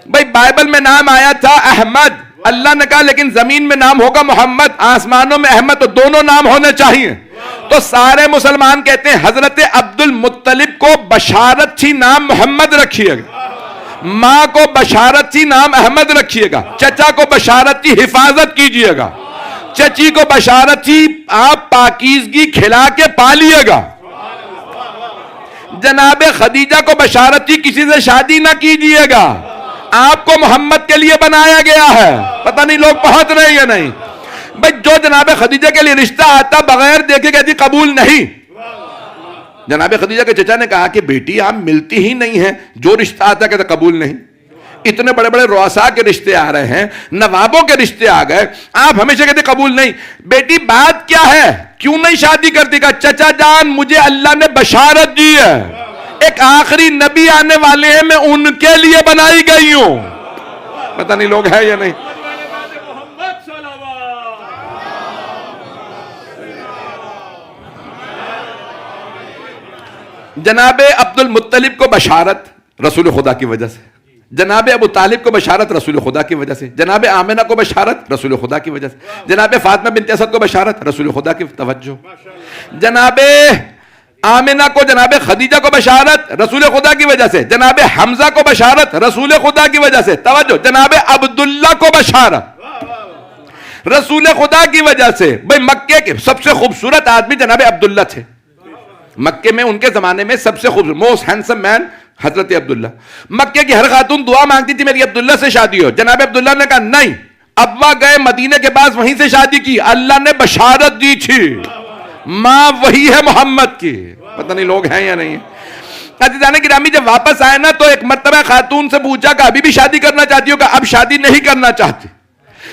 بھائی بائبل میں نام آیا تھا احمد, اللہ نے کہا لیکن زمین میں نام ہوگا محمد, آسمانوں میں احمد, تو دونوں نام ہونے چاہیے. تو سارے مسلمان کہتے ہیں حضرت عبد المطلب کو بشارت تھی نام محمد رکھیے گا, ماں کو بشارت تھی نام احمد رکھیے گا, چچا کو بشارت تھی حفاظت کیجئے گا, چچی کو بشارت تھی آپ پاکیزگی کھلا کے پالیے گا, جناب خدیجہ کو بشارت تھی کسی سے شادی نہ کیجئے گا, آپ کو محمد کے لیے بنایا گیا ہے. پتہ نہیں لوگ پہنچ رہے ہیں یا نہیں. بھئی جو جناب خدیجہ کے لیے رشتہ آتا بغیر دیکھے کہتی قبول نہیں, جناب خدیجہ کے چچا نے کہا کہ بیٹی آپ ملتی ہی نہیں ہیں، جو رشتہ آتا ہے کہتے قبول نہیں. اتنے بڑے بڑے رؤساء کے رشتے آ رہے ہیں، نوابوں کے رشتے آ گئے، آپ ہمیشہ کہتے قبول نہیں. بیٹی بات کیا ہے، کیوں نہیں شادی کرتی؟ کہا چچا جان مجھے اللہ نے بشارت دی ہے، ایک آخری نبی آنے والے ہیں، میں ان کے لیے بنائی گئی ہوں. پتہ نہیں لوگ ہیں یا نہیں. جناب عبد المطلب کو بشارت رسول خدا کی وجہ سے، جناب ابو طالب کو بشارت رسول خدا کی وجہ سے، جناب آمنہ کو بشارت رسول خدا کی وجہ سے، جناب فاطمہ بنت اسد کو بشارت رسول خدا کی توجہ، جناب آمنہ کو جناب خدیجہ کو بشارت رسول خدا کی وجہ سے، جناب حمزہ کو بشارت رسول خدا کی وجہ سے توجہ، جناب عبداللہ کو بشارت رسول خدا کی وجہ سے. بھئی مکے کے سب سے خوبصورت آدمی جناب عبداللہ تھے، مکے میں ان کے زمانے میں سب سے خوبصورت موسٹ ہینڈسم مین حضرت عبداللہ. مکے کی ہر خاتون دعا مانگتی تھی میری عبداللہ سے شادی ہو. جناب عبداللہ نے کہا نہیں، ابا گئے مدینے کے پاس وہیں سے شادی کی، اللہ نے بشارت دی تھی، ماں وہی ہے محمد کی. پتہ نہیں لوگ ہیں یا نہیں ہیں. عزیزان گرامی جب واپس آئے نا تو ایک مرتبہ خاتون سے پوچھا کہ ابھی بھی شادی کرنا چاہتی ہو؟ کہ اب شادی نہیں کرنا چاہتی.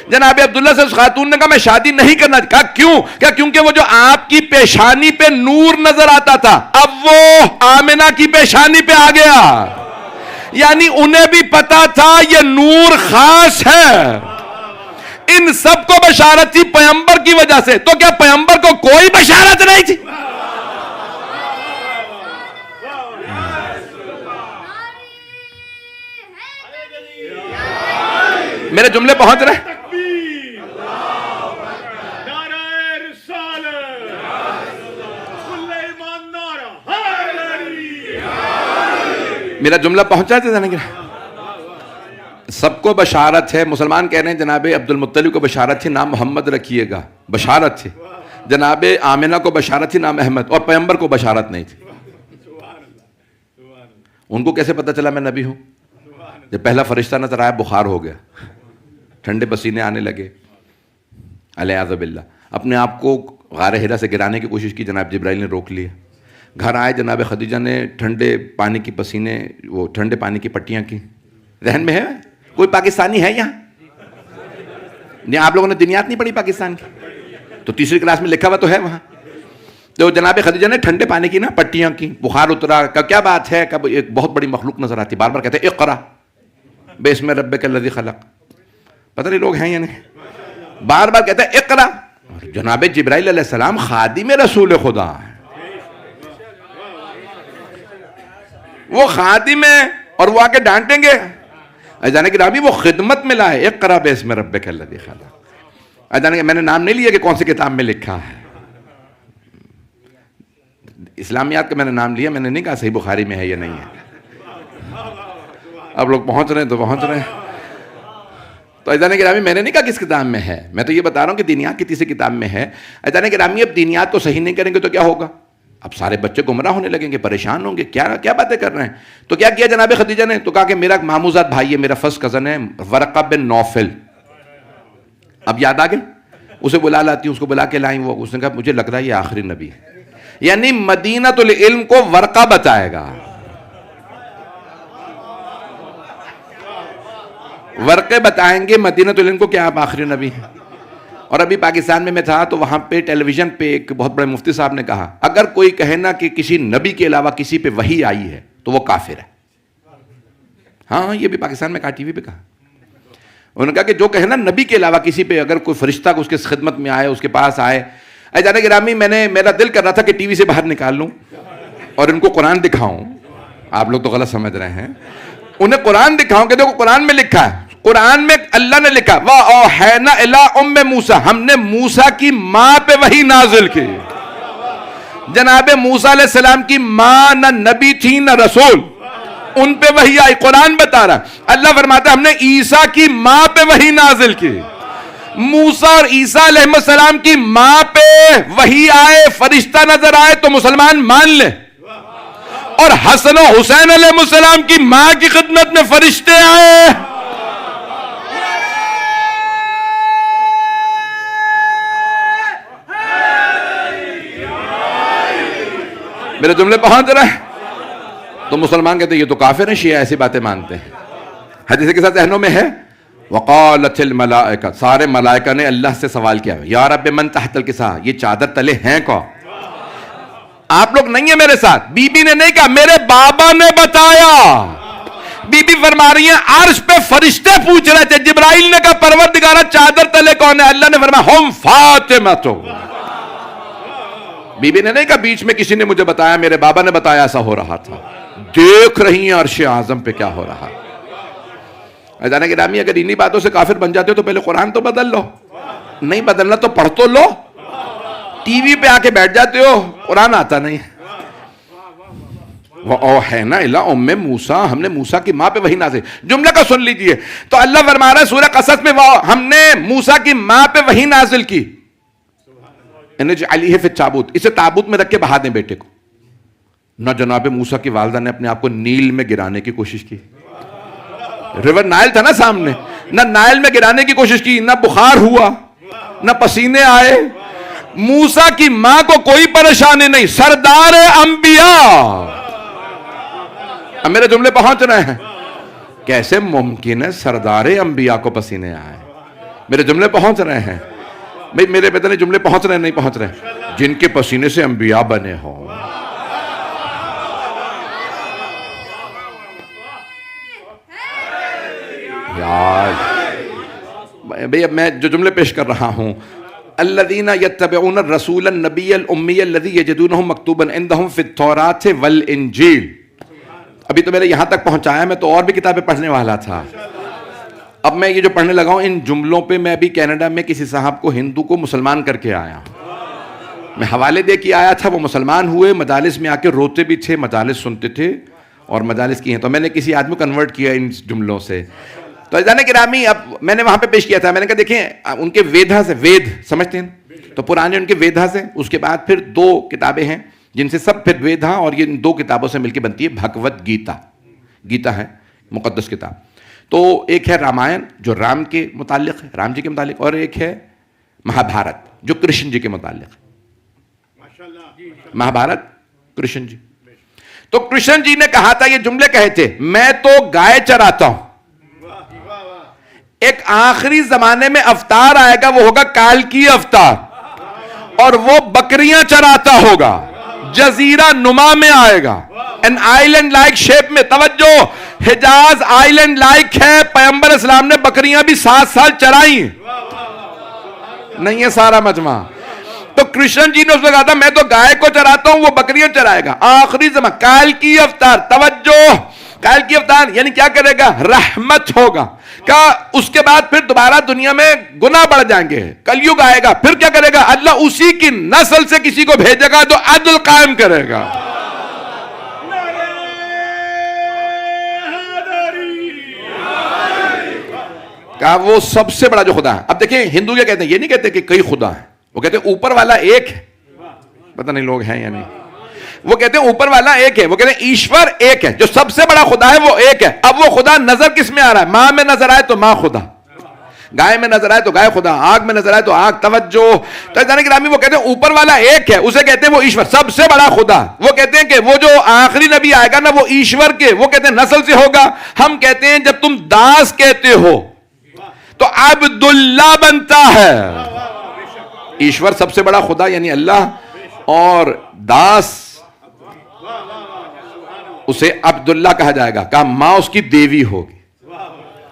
جناب عبداللہ سے اس خاتون نے کہا میں شادی نہیں کرنا. کہا کیوں؟ کہا کیونکہ وہ جو آپ کی پیشانی پہ نور نظر آتا تھا اب وہ آمنہ کی پیشانی پہ آ گیا. یعنی انہیں بھی پتا تھا یہ نور خاص ہے. ان سب کو بشارت تھی پیغمبر کی وجہ سے، تو کیا پیغمبر کو کوئی بشارت نہیں تھی؟ میرے جملے پہنچ رہے؟ میرا جملہ پہنچا تھا. سب کو بشارت ہے. مسلمان کہہ رہے ہیں جناب عبد المطلب کو بشارت تھی نام محمد رکھیے گا، بشارت تھی. جناب آمنہ کو بشارت تھی نام احمد، اور پیغمبر کو بشارت نہیں تھی. ان کو کیسے پتا چلا میں نبی ہوں؟ جب پہلا فرشتہ نظر آیا بخار ہو گیا، ٹھنڈے پسینے آنے لگے، علیاذ باللہ. اپنے آپ کو غار حرا سے گرانے کی کوشش کی، جناب جبرائیل نے روک لیا. گھر آئے جناب خدیجہ نے ٹھنڈے پانی کی پسینے، وہ ٹھنڈے پانی کی پٹیاں کی. ذہن میں ہے کوئی پاکستانی ہے یہاں؟ نہیں آپ لوگوں نے دنیات نہیں پڑھی پاکستان کی؟ تو تیسری کلاس میں لکھا ہوا تو ہے وہاں. تو جناب خدیجہ نے ٹھنڈے پانی کی نا پٹیاں کی، بخار اترا. کیا بات ہے؟ کب ایک بہت بڑی مخلوق نظر آتی، بار بار کہتے ہیں اقرا باسم ربک الذی خلق. پتہ نہیں لوگ ہیں یا نہیں؟ بار بار کہتے ہیں اقرا. جناب جبرائیل علیہ السلام خادم رسول خدا ہے، وہ خادم ہے، اور وہ آ کے ڈانٹیں گے؟ جانے کہ رابی وہ خدمت میں لائے، اقرا باسم ربک الذی خلق. جانے کہ میں نے نام نہیں لیا کہ کون سی کتاب میں لکھا ہے. اسلامیات کا میں نے نام لیا، میں نے نہیں کہا صحیح بخاری میں ہے یا نہیں ہے. اب لوگ پہنچ رہے ہیں تو پہنچ رہے ہیں. تو ایزان گرامی میں نے نہیں کہا کس کتاب میں ہے، میں تو یہ بتا رہا ہوں کہ دینیات کی تیسری کتاب میں ہے. ایزان گرامی اب دینیات کو صحیح نہیں کریں گے تو کیا ہوگا؟ اب سارے بچے گمراہ ہونے لگیں گے، پریشان ہوں گے، کیا باتیں کر رہے ہیں. تو کیا کیا جناب خدیجہ نے؟ تو کہا کہ میرا ماموزاد بھائی ہے، میرا فرسٹ کزن ہے ورقہ بن نوفل. اب یاد آ گئے؟ اسے بلا لاتی، اس کو بلا کے لائیں. وہ اس نے کہا مجھے لگ رہا ہے یہ آخری نبی ہے، یعنی مدینہ العلم کو ورقہ بتائے گا. ورقے بتائیں گے مدینہ العلم کو کیا آپ آخری نبی ہیں. اور ابھی پاکستان میں تھا تو وہاں پہ ٹیلی ویژن پہ ایک بہت بڑے مفتی صاحب نے کہا اگر کوئی کہے نا کہ کسی نبی کے علاوہ کسی پہ وحی آئی ہے تو وہ کافر ہے. ہاں یہ بھی پاکستان میں کہا، ٹی وی پہ کہا. انہوں نے کہا کہ جو کہے نا نبی کے علاوہ کسی پہ اگر کوئی فرشتہ اس کے خدمت میں آئے، اس کے پاس آئے. جانے گرامی میرا دل کر رہا تھا کہ ٹی وی سے باہر نکال لوں اور ان کو قرآن دکھاؤں. آپ لوگ تو غلط سمجھ رہے ہیں. انہیں قرآن دکھاؤں کہ دیکھو قرآن میں لکھا ہے، قرآن میں اللہ نے لکھا وَأَوْحَيْنَا إِلَىٰ أُمِّ مُوسَىٰ، ہم نے موسیٰ کی ماں پہ وحی نازل کی. جناب موسیٰ علیہ السلام کی ماں نہ نبی تھی نہ رسول، ان پہ وحی آئی. قرآن بتا رہا اللہ فرماتا ہے ہم نے عیسیٰ کی ماں پہ وحی نازل کی. موسیٰ اور عیسیٰ علیہ السلام کی ماں پہ وحی آئے، فرشتہ نظر آئے تو مسلمان مان لے. اور حسن و حسین علیہ السلام کی ماں کی خدمت میں فرشتے آئے. میرے جملے پہنچ رہے ہیں؟ تو مسلمان کہتے ہیں یہ تو کافر ہیں، شیعہ ایسی باتیں مانتے ہیں. حدیث کے ساتھ ذہنوں میں ہے وقالت الملائکہ، سارے ملائکہ نے اللہ سے سوال کیا یا رب من تحت الکساء، یہ چادر تلے ہیں کون؟ آپ لوگ نہیں ہیں میرے ساتھ. بی بی نے نہیں کہا، میرے بابا نے بتایا. بی بی فرما رہی ہیں عرش پہ فرشتے پوچھ رہے تھے. جبرائیل نے کہا پروردگارہ چادر تلے کون ہے؟ اللہ نے فرمایا ہم فاطمہ. تو بی بی نے نہیں کہا بیچ میں کسی نے مجھے بتایا، میرے بابا نے بتایا ایسا ہو رہا تھا. دیکھ رہی ہیں عرش اعظم پہ کیا ہو رہا. عزیزان گرامی اگر انہی باتوں سے کافر بن جاتے ہو تو پہلے قرآن تو بدل لو. نہیں بدلنا تو پڑھ تو لو. ٹی وی پہ آ کے بیٹھ جاتے ہو، قرآن آتا نہیں. وَأَوْحَيْنَا إِلَىٰ أُمِّ مُوسَىٰ، ہم نے موسیٰ کی ماں پہ وحی نازل. جملہ کا سن لیجئے. تو اللہ فرما رہا ہے سورہ قصص میں ہم نے موسیٰ کی ماں پہ وحی نازل کی. اجعلیہ فی التابوت، اسے تابوت میں رکھ کے بہا دیں بیٹے کو. نہ جناب موسیٰ کی والدہ نے اپنے آپ کو نیل میں گرانے کی کوشش کی. ریور نائل تھا نا سامنے، نہ نائل میں گرانے کی کوشش کی، نہ بخار ہوا، نہ پسینے آئے. موسیٰ کی ماں کو کوئی پریشانی نہیں، سردار انبیاء. اب میرے جملے پہنچ رہے ہیں؟ کیسے ممکن ہے سردار انبیاء کو پسینے آئے؟ میرے جملے پہنچ رہے ہیں؟ بھئی میرے پتہ نہیں جملے پہنچ رہے ہیں نہیں پہنچ رہے ہیں؟ جن کے پسینے سے انبیاء بنے ہوں. یار بھئی اب میں جو جملے پیش کر رہا ہوں، الذین یتبعون الرسول النبی الامی الذی یجدونہ مکتوبا عندہم فی التوراۃ والانجیل. ابھی تو میرے یہاں تک پہنچایا، میں تو اور بھی کتابیں پڑھنے والا تھا. اب میں یہ جو پڑھنے لگا ہوں ان جملوں پہ میں ابھی کینیڈا میں کسی صاحب کو ہندو کو مسلمان کر کے آیا. میں حوالے دے کے آیا تھا، وہ مسلمان ہوئے، مجالس میں آ کے روتے بھی تھے، مجالس سنتے تھے اور مجالس کی ہیں. تو میں نے کسی آدمی کو کنورٹ کیا ان جملوں سے. تو عزیزان گرامی اب میں نے وہاں پہ پیش کیا تھا، میں نے کہا دیکھیں ان کے ویدھا سے، وید سمجھتے ہیں تو پرانے ان کے ویدھا سے، اس کے بعد پھر 2 کتابیں ہیں جن سے سب پھر ویدھا اور یہ 2 کتابوں سے مل کے بنتی ہے بھگوت گیتا. گیتا ہے مقدس کتاب. تو ایک ہے رامائن جو رام کے متعلق ہے، رام جی کے متعلق، اور ایک ہے مہابھارت جو کرشن جی کے متعلق ہے. مہابھارت کرشن جی. تو کرشن جی نے کہا تھا، یہ جملے کہے تھے، میں تو گائے چراتا ہوں، ایک آخری زمانے میں افطار آئے گا، وہ ہوگا کالکی افطار، اور وہ بکریاں چراتا ہوگا، جزیرہ نما میں آئے گا، ان آئیلینڈ لائک شیپ میں. توجہ، حجاز آئیلینڈ لائک ہے، پیغمبر اسلام نے بکریاں بھی 7 سال چرائی نہیں ہے سارا مجمع. تو کرشن جی نے اس میں کہا تھا میں تو گائے کو چراتا ہوں، وہ بکریاں چرائے گا. آخری زمان کالکی افطار. توجہ، کالکی افطار یعنی کیا کرے گا؟ رحمت ہوگا. کہا اس کے بعد پھر دوبارہ دنیا میں گناہ بڑھ جائیں گے، کلیوگ آئے گا، پھر کیا کرے گا؟ اللہ اسی کی نسل سے کسی کو بھیجے گا جو عدل قائم کرے گا. کہا وہ سب سے بڑا جو خدا ہے. اب دیکھیں ہندو کیا کہتے ہیں، یہ نہیں کہتے کہ کئی خدا ہیں، وہ کہتے ہیں اوپر والا ایک ہے. پتہ نہیں لوگ ہیں یا نہیں. وہ کہتے ہیں اوپر والا ایک ہے، وہ کہتے ہیں ایشور ایک ہے، جو سب سے بڑا خدا ہے وہ ایک ہے. اب وہ خدا نظر کس میں آ رہا ہے؟ ماں میں نظر آئے تو ماں خدا، گائے میں نظر آئے تو گائے خدا، آگ میں نظر آئے تو آگ. توجہ، تو عزیزان گرامی وہ کہتے ہیں اوپر والا ایک ہے، اسے کہتے ہیں وہ ایشور، سب سے بڑا خدا. وہ کہتے ہیں کہ وہ جو آخری نبی آئے گا نا وہ ایشور کے، وہ کہتے ہیں نسل سے ہوگا. ہم کہتے ہیں جب تم داس کہتے ہو تو عبداللہ بنتا ہے. ایشور سب سے بڑا خدا یعنی اللہ، اور داس اسے عبداللہ کہا جائے گا. کہا ماں اس کی دیوی ہوگی.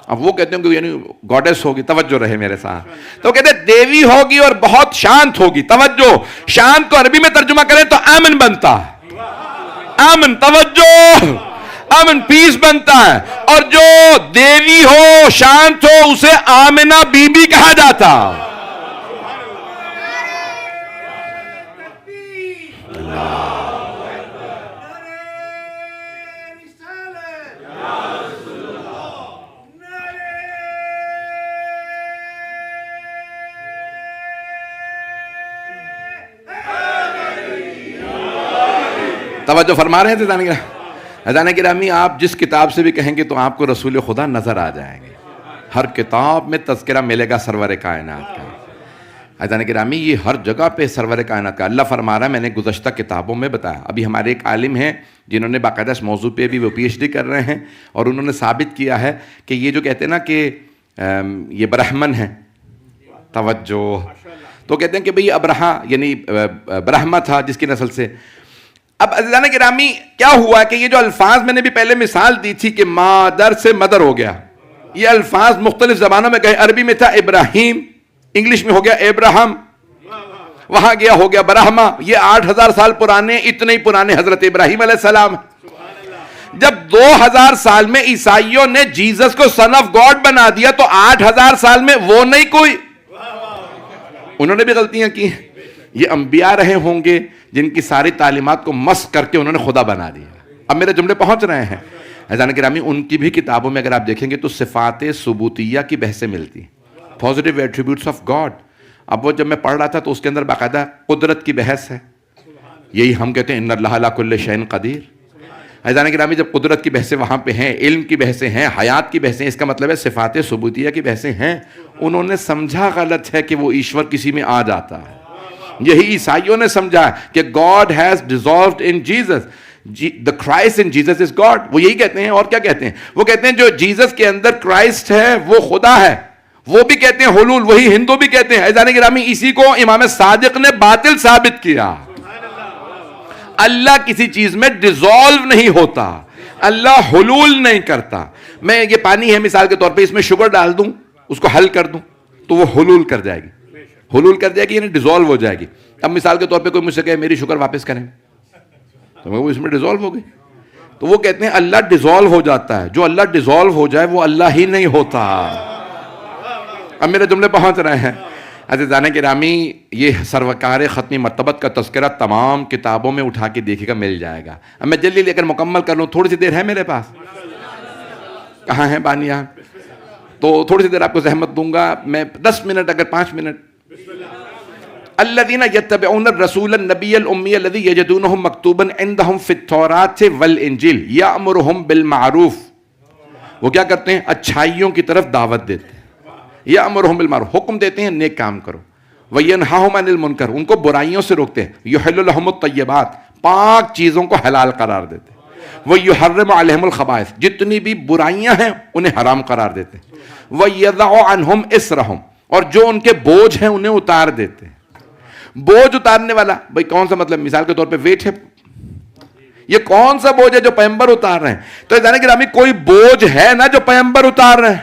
اب وہ کہتے ہیں کہ یعنی گوڈیس ہوگی. توجہ رہے میرے ساتھ. تو کہتے ہیں دیوی ہوگی اور بہت شانت ہوگی. توجہ، شانت کو عربی میں ترجمہ کریں تو امن بنتا ہے. امن، توجہ، امن، پیس بنتا ہے. اور جو دیوی ہو، شانت ہو، اسے آمنہ بی بی کہا جاتا. توجہ فرما رہے تھے حضران گرامی. آپ جس کتاب سے بھی کہیں گے تو آپ کو رسول خدا نظر آ جائیں گے. ہر کتاب میں تذکرہ ملے گا سرور کائنات کا. عزیزان گرامی یہ ہر جگہ پہ سرور کائنات کا اللہ فرما رہا ہے. میں نے گزشتہ کتابوں میں بتایا, ابھی ہمارے ایک عالم ہیں جنہوں نے باقاعدہ اس موضوع پہ بھی وہ پی ایچ ڈی کر رہے ہیں, اور انہوں نے ثابت کیا ہے کہ یہ جو کہتے ہیں نا کہ یہ برہمن ہیں, توجہ, تو کہتے ہیں کہ بھئی ابرہا یعنی برہما تھا جس کی نسل سے. اب عزیزان گرامی کیا ہوا کہ یہ جو الفاظ میں نے بھی پہلے مثال دی تھی کہ مادر سے مدر ہو گیا, یہ الفاظ مختلف زبانوں میں گئے. عربی میں تھا ابراہیم, انگلش میں ہو گیا ابراہم, وہاں گیا ہو گیا برہما. یہ 8000 سال پرانے, اتنے ہی پرانے حضرت ابراہیم علیہ السلام. جب 2000 سال میں عیسائیوں نے جیزس کو سن آف گاڈ بنا دیا تو 8000 سال میں وہ نہیں کوئی, انہوں نے بھی غلطیاں کی. یہ انبیاء رہے ہوں گے جن کی ساری تعلیمات کو مسخ کر کے انہوں نے خدا بنا دیا. اب میرے جملے پہنچ رہے ہیں عزیزان گرامی. ان کی بھی کتابوں میں اگر آپ دیکھیں گے تو صفات ثبوتیہ کی بحثیں ملتی ہیں, پازیٹیو ایٹریبیوٹس آف گاڈ. اب وہ جب میں پڑھ رہا تھا تو اس کے اندر باقاعدہ قدرت کی بحث ہے. یہی ہم کہتے ہیں ان اللہ علی کل شیء قدیر. عزیزان گرامی جب قدرت کی بحثیں وہاں پہ ہیں, علم کی بحثیں ہیں, حیات کی بحثیں, اس کا مطلب ہے صفات ثبوتیہ کی بحثیں ہیں. انہوں نے سمجھا غلط ہے کہ وہ ایشور کسی میں آ جاتا ہے. یہی عیسائیوں نے سمجھا کہ God has dissolved in Jesus, the Christ in Jesus is God. وہ یہی کہتے ہیں. اور کیا کہتے ہیں؟ وہ کہتے ہیں جو جیزس کے اندر کرائسٹ ہے وہ خدا ہے. وہ بھی کہتے ہیں حلول, وہی ہندو بھی کہتے ہیں. عزیزان گرامی اسی کو امام صادق نے باطل ثابت کیا. اللہ کسی چیز میں ڈیزالو نہیں ہوتا, اللہ حلول نہیں کرتا. میں یہ پانی ہے مثال کے طور پہ, اس میں شوگر ڈال دوں, اس کو حل کر دوں تو وہ حلول کر جائے گی. حلول کر جائے گی یعنی ڈیزالو ہو جائے گی. اب مثال کے طور پہ کوئی مجھ سے کہے میری شوگر واپس کریں, تو میں وہ اس میں ڈیزالو ہو گئی. تو وہ کہتے ہیں اللہ ڈیزالو ہو جاتا ہے. جو اللہ ڈیزالو ہو جائے وہ اللہ ہی نہیں ہوتا. اب میرے جملے پہنچ رہے ہیں عزیزان گرامی. یہ سروکار ختمی مرتبت کا تذکرہ تمام کتابوں میں اٹھا کے دیکھے گا, مل جائے گا. اب میں جلدی لے کر مکمل کر لوں, تھوڑی سی دیر ہے میرے پاس. کہاں ہیں بانیاں؟ تو تھوڑی سی دیر آپ کو زحمت دوں گا میں, 10 منٹ اگر 5 منٹ. الذين يتبعون الرسول النبي الأمي الذي يجدونه مكتوبا عندهم في التوراة والإنجيل يأمرهم بالمعروف. وہ کیا کرتے ہیں؟ اچھائیوں کی طرف دعوت دیتے ہیں. يأمرهم بالمعروف, حکم دیتے ہیں نیک کام کرو. وينهاهم عن المنکر, ان کو برائیوں سے روکتے ہیں. يحل لهم الطيبات, پاک چیزوں کو حلال قرار دیتے ہیں. ويحرم عليهم الخبائث, جتنی بھی برائیاں ہیں انہیں حرام قرار دیتے ہیں. ويضع عنهم إصرهم, اور جو ان کے بوجھ ہیں انہیں اتار دیتے ہیں. بوجھ اتارنے والا بھائی کون سا مطلب؟ مثال کے طور پہ ویٹ ہے, یہ کون سا بوجھ ہے جو پیغمبر اتار رہے ہیں؟ تو عزیزان گرامی کوئی بوجھ ہے نا جو پیغمبر اتار رہے ہیں.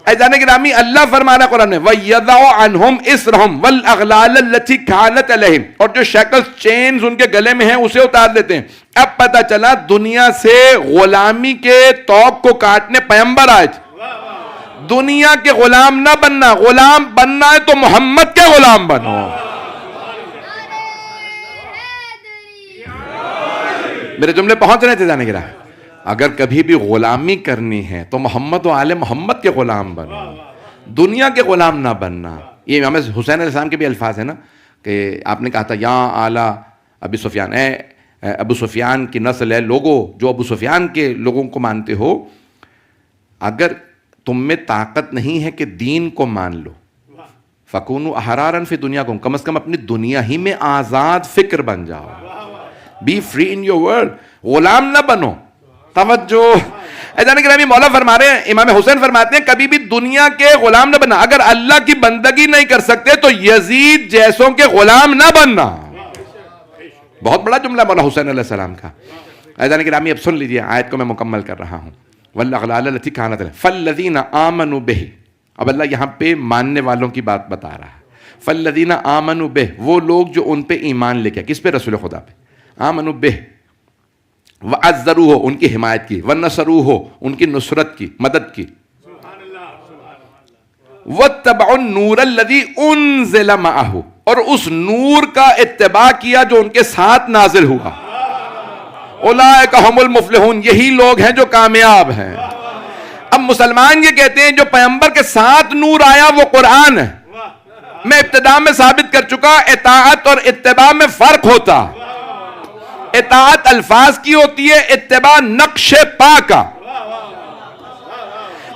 عزیزان گرامی اللہ فرما رہا ہے قرآن میں وَيَضَعُ عَنْهُمْ إِصْرَهُمْ وَالْأَغْلَالَ الَّتِي كَانَتْ عَلَيْهِمْ, اور جو شیکلز چینز ان کے گلے میں ہیں اسے اتار دیتے ہیں. اب پتہ چلا دنیا سے غلامی کے توق کو کاٹنے پیغمبر آئے تھے. دنیا کے غلام نہ بننا, غلام بننا ہے تو محمد کے غلام بنو. میرے جملے پہنچ رہے تھے جانے گرا. اگر کبھی بھی غلامی کرنی ہے تو محمد و آل محمد کے غلام بنو, دنیا کے غلام نہ بننا. یہ امام حسین علیہ السلام کے بھی الفاظ ہیں نا کہ آپ نے کہا تھا یا آل ابی سفیان, اے ابو سفیان کی نسل ہے لوگوں جو ابو سفیان کے لوگوں کو مانتے ہو, اگر تم میں طاقت نہیں ہے کہ دین کو مان لو, فَكُونُوا أَحْرَارًا فِي دُنْيَاكُمْ, کم از کم اپنی دنیا ہی میں آزاد فکر بن جاؤ. Be free in your world, غلام نہ بنو. توجہ عزیزان گرامی, مولا فرما رہے ہیں, امام حسین فرماتے ہیں کبھی بھی دنیا کے غلام نہ بننا. اگر اللہ کی بندگی نہیں کر سکتے تو یزید جیسوں کے غلام نہ بننا. بہت بڑا جملہ مولا حسین علیہ السلام کا. عزیزان گرامی اب سن لیجیے آیت کو میں مکمل کر رہا ہوں. وَالْأَغْلَالَ الَّتِي كَانَتْ عَلَيْهِمْ فَالَّذِينَ آمَنُوا بِهِ. اب اللہ یہاں پہ ماننے والوں کی بات بتا رہا ہے. فَالَّذِينَ آمَنُوا بِهِ, وہ لوگ جو ان پہ ایمان لے کے, کس پہ؟ رسول خدا پہ. آمنوا بِهِ وَعَزَّرُوهُ, ان کی حمایت کی. وَنَصَرُوهُ, ان کی نصرت کی, مدد کی. وَاتَّبَعُوا النُّورَ الَّذِي أُنزِلَ مَعَهُ, اور اس نور کا اتباع کیا جو ان کے ساتھ نازل ہوا. اولئک هم المفلحون, یہی لوگ ہیں جو کامیاب ہیں. اب مسلمان یہ کہتے ہیں جو پیغمبر کے ساتھ نور آیا وہ قرآن ہے. میں ابتدا میں ثابت کر چکا اطاعت اور اتباع میں فرق ہوتا. اطاعت الفاظ کی ہوتی ہے, اتباع نقش پا کا.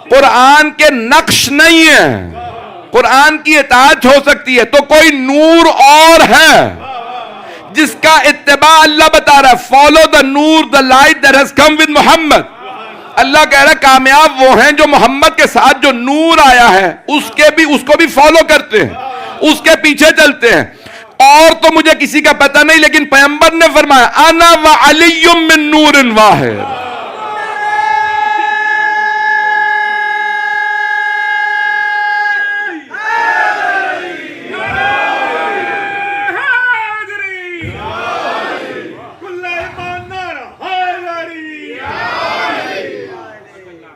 قرآن کے نقش نہیں ہے, قرآن کی اطاعت ہو سکتی ہے تو کوئی نور اور ہے جس کا اتباع اللہ بتا رہا ہے. فالو دا نور the light that has come with Muhammad. اللہ کہہ رہا ہے کامیاب وہ ہیں جو محمد کے ساتھ جو نور آیا ہے اس کو بھی فالو کرتے ہیں, اس کے پیچھے چلتے ہیں. اور تو مجھے کسی کا پتہ نہیں, لیکن پیغمبر نے فرمایا انا وعلی من نور واحد.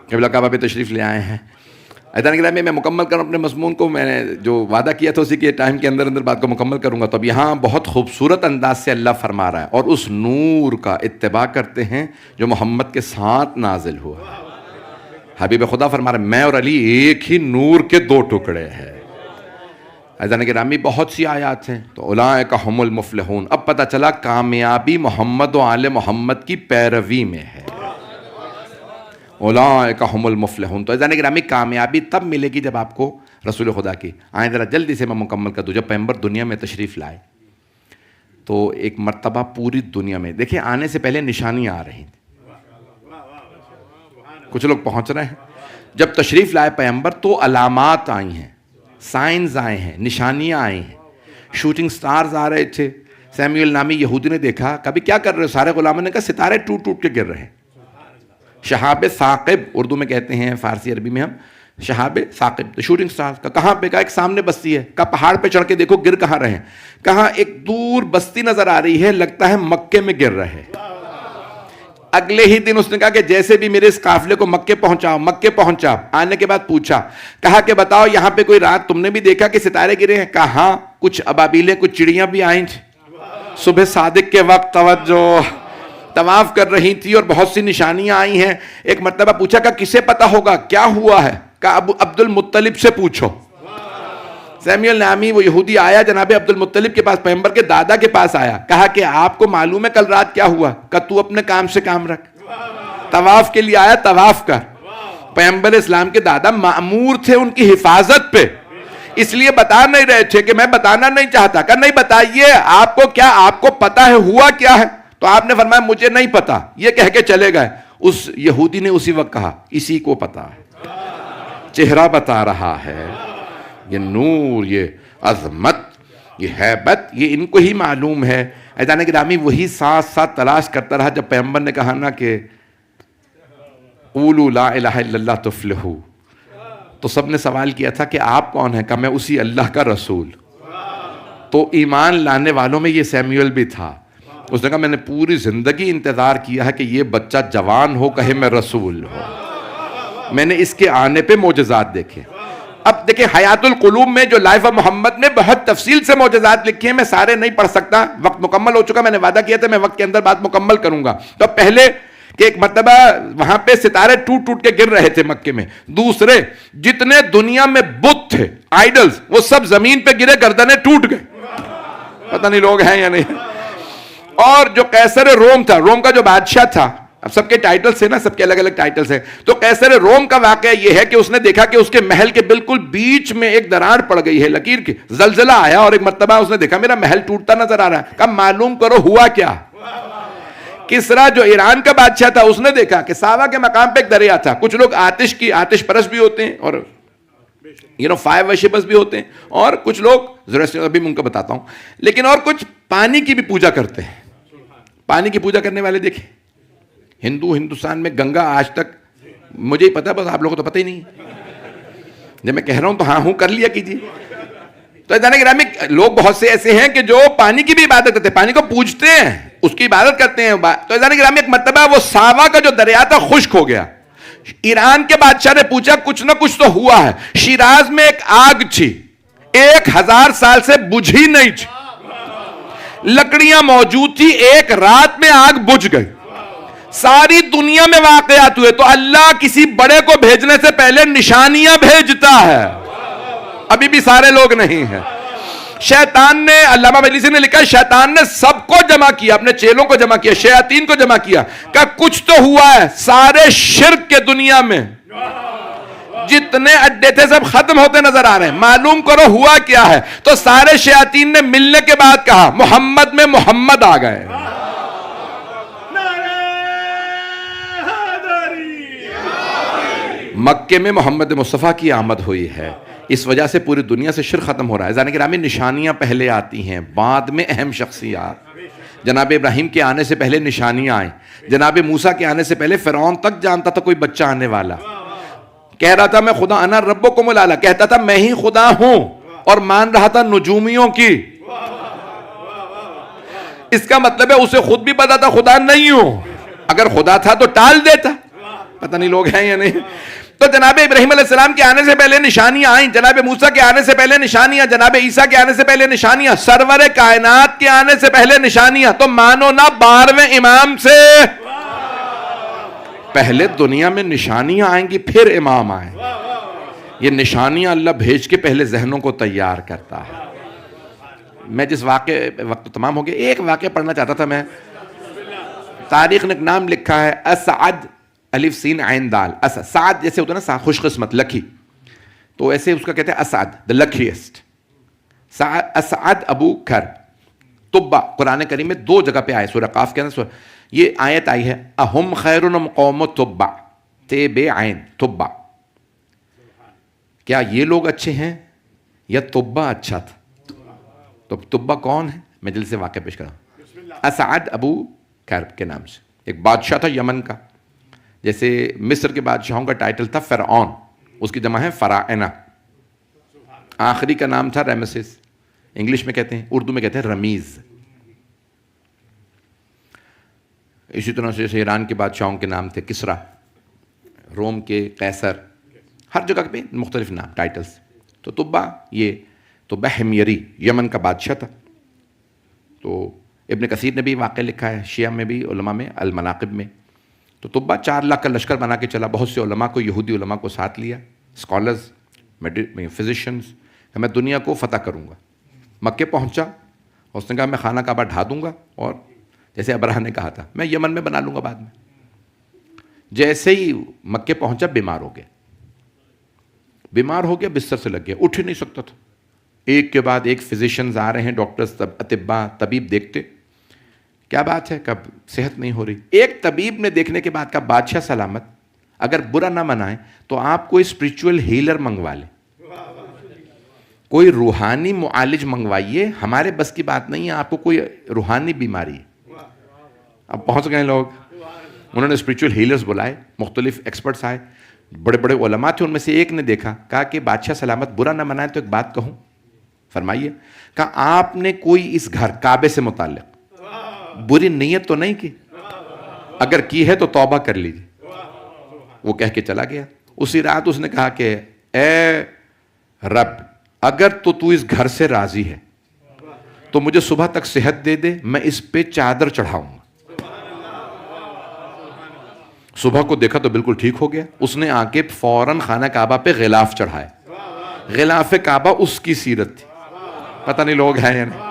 قبلہ کعبہ پہ تشریف لے آئے ہیں. عزیزان گرامی, میں مکمل کروں اپنے مضمون کو. میں نے جو وعدہ کیا تھا اسی کے ٹائم کے اندر بات کو مکمل کروں گا. تو اب یہاں بہت خوبصورت انداز سے اللہ فرما رہا ہے اور اس نور کا اتباع کرتے ہیں جو محمد کے ساتھ نازل ہوا. حبیب خدا فرما رہا ہے میں اور علی ایک ہی نور کے دو ٹکڑے ہیں. عزیزان گرامی, بہت سی آیات ہیں. تو اولئک ھم المفلحون. اب پتہ چلا کامیابی محمد و آل محمد کی پیروی میں ہے. اولئک ھم المفلحون. تو عزیزان گرامی, کامیابی تب ملے گی جب آپ کو رسول خدا کی. آئیں ذرا جلدی سے میں مکمل کر دوں. جب پیغمبر دنیا میں تشریف لائے تو ایک مرتبہ پوری دنیا میں دیکھیں, آنے سے پہلے نشانیاں آ رہی تھیں. کچھ لوگ پہنچ رہے ہیں. جب تشریف لائے پیغمبر تو علامات آئی ہیں, سائنز آئے ہیں, نشانیاں آئی ہیں, شوٹنگ سٹارز آ رہے تھے. سیمیول نامی یہودی نے دیکھا, کبھی کیا کر رہے ہو؟ سارے غلاموں نے کہا ستارے ٹوٹ ٹوٹ کے گر رہے ہیں. شہاب ثاقب اردو میں کہتے ہیں, فارسی عربی میں ہم شہاب ثاقب. شوٹنگ سٹار کا کہاں پہ؟ کہا ایک سامنے بستی ہے. کہا پہاڑ پہ چڑھ کے دیکھو گر کہاں رہے ہیں. کہا ایک دور بستی نظر آ رہی ہے, لگتا ہے مکے میں گر رہے. اگلے ہی دن اس نے کہا کہ جیسے بھی میرے اس قافلے کو مکے پہنچاؤ. مکے پہنچا. آنے کے بعد پوچھا, کہا کہ بتاؤ یہاں پہ کوئی رات تم نے بھی دیکھا کہ ستارے گرے ہیں؟ کہا ہاں, کچھ ابابیلیں, کچھ چڑیاں بھی آئیں تھیں. صبح صادق کے وقت توجہ طواف کر رہی تھی اور بہت سی نشانیاں آئی ہیں. ایک مرتبہ پوچھا کہ کسے پتا ہوگا کیا ہوا ہے؟ کہا عبد المطلب سے پوچھو. سیمیول نامی وہ یہودی آیا جناب عبد المطلب کے پاس, پیغمبر کے دادا کے پاس آیا. کہا کہ آپ کو معلوم ہے کل رات کیا ہوا؟ کہا تو اپنے کام سے کام رکھ, طواف کے لیے آیا طواف کر. پیغمبر اسلام کے دادا مأمور تھے ان کی حفاظت پہ, اس لیے بتا نہیں رہے تھے کہ میں بتانا نہیں چاہتا. کہا نہیں بتائیے, آپ کو کیا, آپ کو پتا ہے ہوا کیا ہے؟ تو آپ نے فرمایا مجھے نہیں پتا, یہ کہہ کے چلے گئے. اس یہودی نے اسی وقت کہا اسی کو پتا ہے, چہرہ بتا رہا ہے, یہ نور, یہ عظمت, یہ ہیبت, یہ ان کو ہی معلوم ہے. عزیزان گرامی, وہی ساتھ ساتھ تلاش کرتا رہا. جب پیغمبر نے کہا نا کہ قولوا لا الہ الا اللہ تفلحوا, تو سب نے سوال کیا تھا کہ آپ کون ہیں؟ کہا میں اسی اللہ کا رسول. تو ایمان لانے والوں میں یہ سیمیول بھی تھا. اس نے کہا میں نے پوری زندگی انتظار کیا ہے کہ یہ بچہ جوان ہو کہے میں رسول ہوں. میں نے اس کے آنے پہ معجزات دیکھے. اب دیکھیں حیات القلوب میں جو لائف آف محمد میں بہت تفصیل سے معجزات لکھے ہیں, میں سارے نہیں پڑھ سکتا, وقت مکمل ہو چکا. میں نے وعدہ کیا تھا میں وقت کے اندر بات مکمل کروں گا. تو پہلے کہ ایک مرتبہ وہاں پہ ستارے ٹوٹ ٹوٹ کے گر رہے تھے مکے میں. دوسرے, جتنے دنیا میں بت تھے, آئیڈلز, وہ سب زمین پہ گرے, گردنیں ٹوٹ گئے. پتہ نہیں لوگ ہیں یا نہیں. اور جو قیصر روم تھا, روم کا جو بادشاہ تھا, اب سب کے ٹائٹلز ہیں نا, سب کے الگ الگ ٹائٹلز ہیں. تو قیصر روم کا واقعہ یہ ہے کہ اس نے دیکھا کہ اس کے محل کے بالکل بیچ میں ایک دراڑ پڑ گئی ہے لکیر کی. زلزلہ آیا اور ایک مرتبہ اس نے دیکھا میرا محل ٹوٹتا نظر آ رہا ہے. کہا معلوم کرو ہوا کیا. کسرا جو ایران کا بادشاہ تھا, اس نے دیکھا کہ ساوا کے مقام پہ ایک دریا تھا. کچھ لوگ آتش پرست بھی ہوتے ہیں اور فائر ورشپرز بھی ہوتے ہیں, اور کچھ لوگ ابھی میں ان کو بتاتا ہوں, لیکن اور کچھ پانی کی بھی پوجا کرتے ہیں. پانی کی پوجا کرنے والے دیکھیں, ہندوستان میں گنگا آج تک مجھے ہی پتا, بس آپ لوگوں کو تو پتہ ہی نہیں. جب میں کہہ رہا ہوں تو ہاں ہوں کر لیا کیجیے. تو عزیزان گرامی, لوگ بہت سے ایسے ہیں کہ جو پانی کی بھی عبادت کرتے ہیں, پانی کو پوجتے ہیں, اس کی عبادت کرتے ہیں. تو عزیزان گرامی, ایک مرتبہ وہ ساوا کا جو دریا تھا خشک ہو گیا. ایران کے بادشاہ نے پوچھا کچھ نہ کچھ تو ہوا ہے. شیراز میں ایک آگ تھی, 1000 سال سے بجھی نہیں تھی, لکڑیاں موجود تھی, ایک رات میں آگ بجھ گئی. ساری دنیا میں واقعات ہوئے. تو اللہ کسی بڑے کو بھیجنے سے پہلے نشانیاں بھیجتا ہے. ابھی بھی سارے لوگ نہیں ہیں. شیطان نے, علامہ مجلسی نے لکھا, شیطان نے سب کو جمع کیا, اپنے چیلوں کو جمع کیا, شیاطین کو جمع کیا, کہ کچھ تو ہوا ہے. سارے شرک کے دنیا میں جتنے اڈے تھے سب ختم ہوتے نظر آ رہے ہیں. معلوم کرو ہوا کیا ہے. تو سارے شیاطین نے ملنے کے بعد کہا محمد میں محمد آ گئے. مکے میں محمد مصطفیٰ کی آمد ہوئی ہے, اس وجہ سے پوری دنیا سے شرک ختم ہو رہا ہے. زانی گرامی, نشانیاں پہلے آتی ہیں, بعد میں اہم شخصیات. جناب ابراہیم کے آنے سے پہلے نشانیاں آئیں. جناب موسیٰ کے آنے سے پہلے فرعون تک جانتا تھا کوئی بچہ آنے والا. کہہ رہا تھا میں خدا, انا ربکم الاعلی, کہتا تھا میں ہی خدا ہوں, اور مان رہا تھا نجومیوں کی. اس کا مطلب ہے اسے خود بھی پتا تھا خدا نہیں ہوں. اگر خدا تھا تو ٹال دیتا. پتہ نہیں لوگ ہیں یا نہیں. تو جناب ابراہیم علیہ السلام کے آنے سے پہلے نشانیاں آئیں, جناب موسیٰ کے آنے سے پہلے نشانیاں, جناب عیسیٰ کے آنے سے پہلے نشانیاں, سرور کائنات کے آنے سے پہلے نشانیاں. تو مانو نا 12ویں امام سے پہلے دنیا میں نشانیاں آئیں گی, پھر امام آئیں. یہ نشانیاں اللہ بھیج کے پہلے ذہنوں کو تیار کرتا ہے. میں جس وقت تمام ہو گیا, ایک واقعہ پڑھنا چاہتا تھا میں. تاریخ نے ایک نام لکھا ہے اسعد, الف سین عین دال. سعد جیسے ہوتا ہے نا خوش قسمت, لکی, تو ایسے اس کا کہتے ہیں اسعد, the luckiest. اسعد ابو کرب. تبا قرآن کریم میں 2 جگہ پہ آئے, سورہ قاف کے اندر یہ آیت آئی ہے, اہم خیر قوم تبا, تبع عین تبا. کیا یہ لوگ اچھے ہیں یا تبا اچھا تھا؟ تو تبا کون ہے؟ میں جلد سے واقعہ پیش کرا. اسعد ابو کرب کے نام سے ایک بادشاہ تھا یمن کا. جیسے مصر کے بادشاہوں کا ٹائٹل تھا فرعون, اس کی جمع ہے فراعنہ. آخری کا نام تھا ریمسس, انگلش میں کہتے ہیں, اردو میں کہتے ہیں رمیز. اسی طرح سے ایران کے بادشاہوں کے نام تھے کسرا, روم کے قیصر, ہر جگہ پہ مختلف نام ٹائٹلز. تو تبا, یہ تبا حمیری یمن کا بادشاہ تھا. تو ابن کثیر نے بھی واقعہ لکھا ہے, شیعہ میں بھی, علماء میں, المناقب میں. تو تبا 4 لاکھ کا لشکر بنا کے چلا, بہت سے علماء کو, یہودی علماء کو ساتھ لیا, اسکالرز, فزیشنز, کہ میں دنیا کو فتح کروں گا. مکے پہنچا, اس نے کہا میں خانہ کعبہ ڈھا دوں گا, اور جیسے ابرہہ نے کہا تھا میں یمن میں بنا لوں گا بعد میں. جیسے ہی مکے پہنچا بیمار ہو گیا, بستر سے لگ گیا, اٹھ ہی نہیں سکتا تھا. ایک کے بعد ایک فزیشنز آ رہے ہیں, ڈاکٹرز, اطباء, طبیب دیکھتے, کیا بات ہے, کب صحت نہیں ہو رہی. ایک طبیب نے دیکھنے کے بعد کہا بادشاہ سلامت, اگر برا نہ منائیں تو آپ کوئی اسپریچول ہیلر منگوا لیں, کوئی روحانی معالج منگوائیے, ہمارے بس کی بات نہیں ہے, آپ کو کوئی روحانی بیماری ہے. اب پہنچ گئے لوگ, انہوں نے اسپریچول ہیلرز بلائے, مختلف ایکسپرٹس آئے, بڑے بڑے علماء تھے. ان میں سے ایک نے دیکھا, کہا کہ بادشاہ سلامت برا نہ منائیں تو ایک بات کہوں, فرمائیے. کہا آپ نے کوئی اس گھر کعبے سے متعلق بری نیت تو نہیں کی؟ اگر کی ہے تو توبہ کر لیجیے. وہ کہہ کے چلا گیا. اسی رات اس نے کہا کہ اے رب, اگر تو اس گھر سے راضی ہے تو مجھے صبح تک صحت دے دے, میں اس پہ چادر چڑھاؤں گا. صبح کو دیکھا تو بالکل ٹھیک ہو گیا. اس نے آ کے فوراً خانہ کعبہ پہ غلاف چڑھائے. غلاف کعبہ اس کی سیرت تھی, پتہ نہیں لوگ ہیں یا نہیں.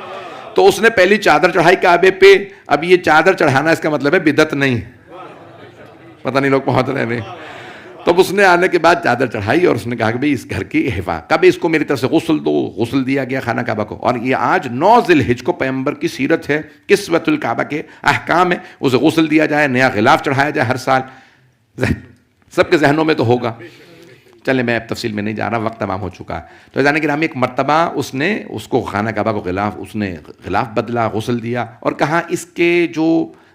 تو اس نے پہلی چادر چڑھائی کعبے پہ. اب یہ چادر چڑھانا اس کا مطلب ہے بدعت نہیں, پتہ نہیں لوگ پہنچ رہے نہیں. تب اس نے آنے کے بعد چادر چڑھائی اور اس نے کہا کہ بھئی اس گھر کی حفاظت, کبھی اس کو میری طرف سے غسل دو. غسل دیا گیا خانہ کعبہ کو. اور یہ آج 9 ذی الحجہ کو پیغمبر کی سیرت ہے, کسوۃ الکعبہ کے احکام ہے, اسے غسل دیا جائے, نیا غلاف چڑھایا جائے ہر سال. سب کے ذہنوں میں تو ہوگا. چلیں میں اب تفصیل میں نہیں جا رہا, وقت تمام ہو چکا ہے. تو جانے گرامی ایک مرتبہ اس کو خانہ کعبہ کو اس نے غلاف بدلا, غسل دیا, اور کہا اس کے جو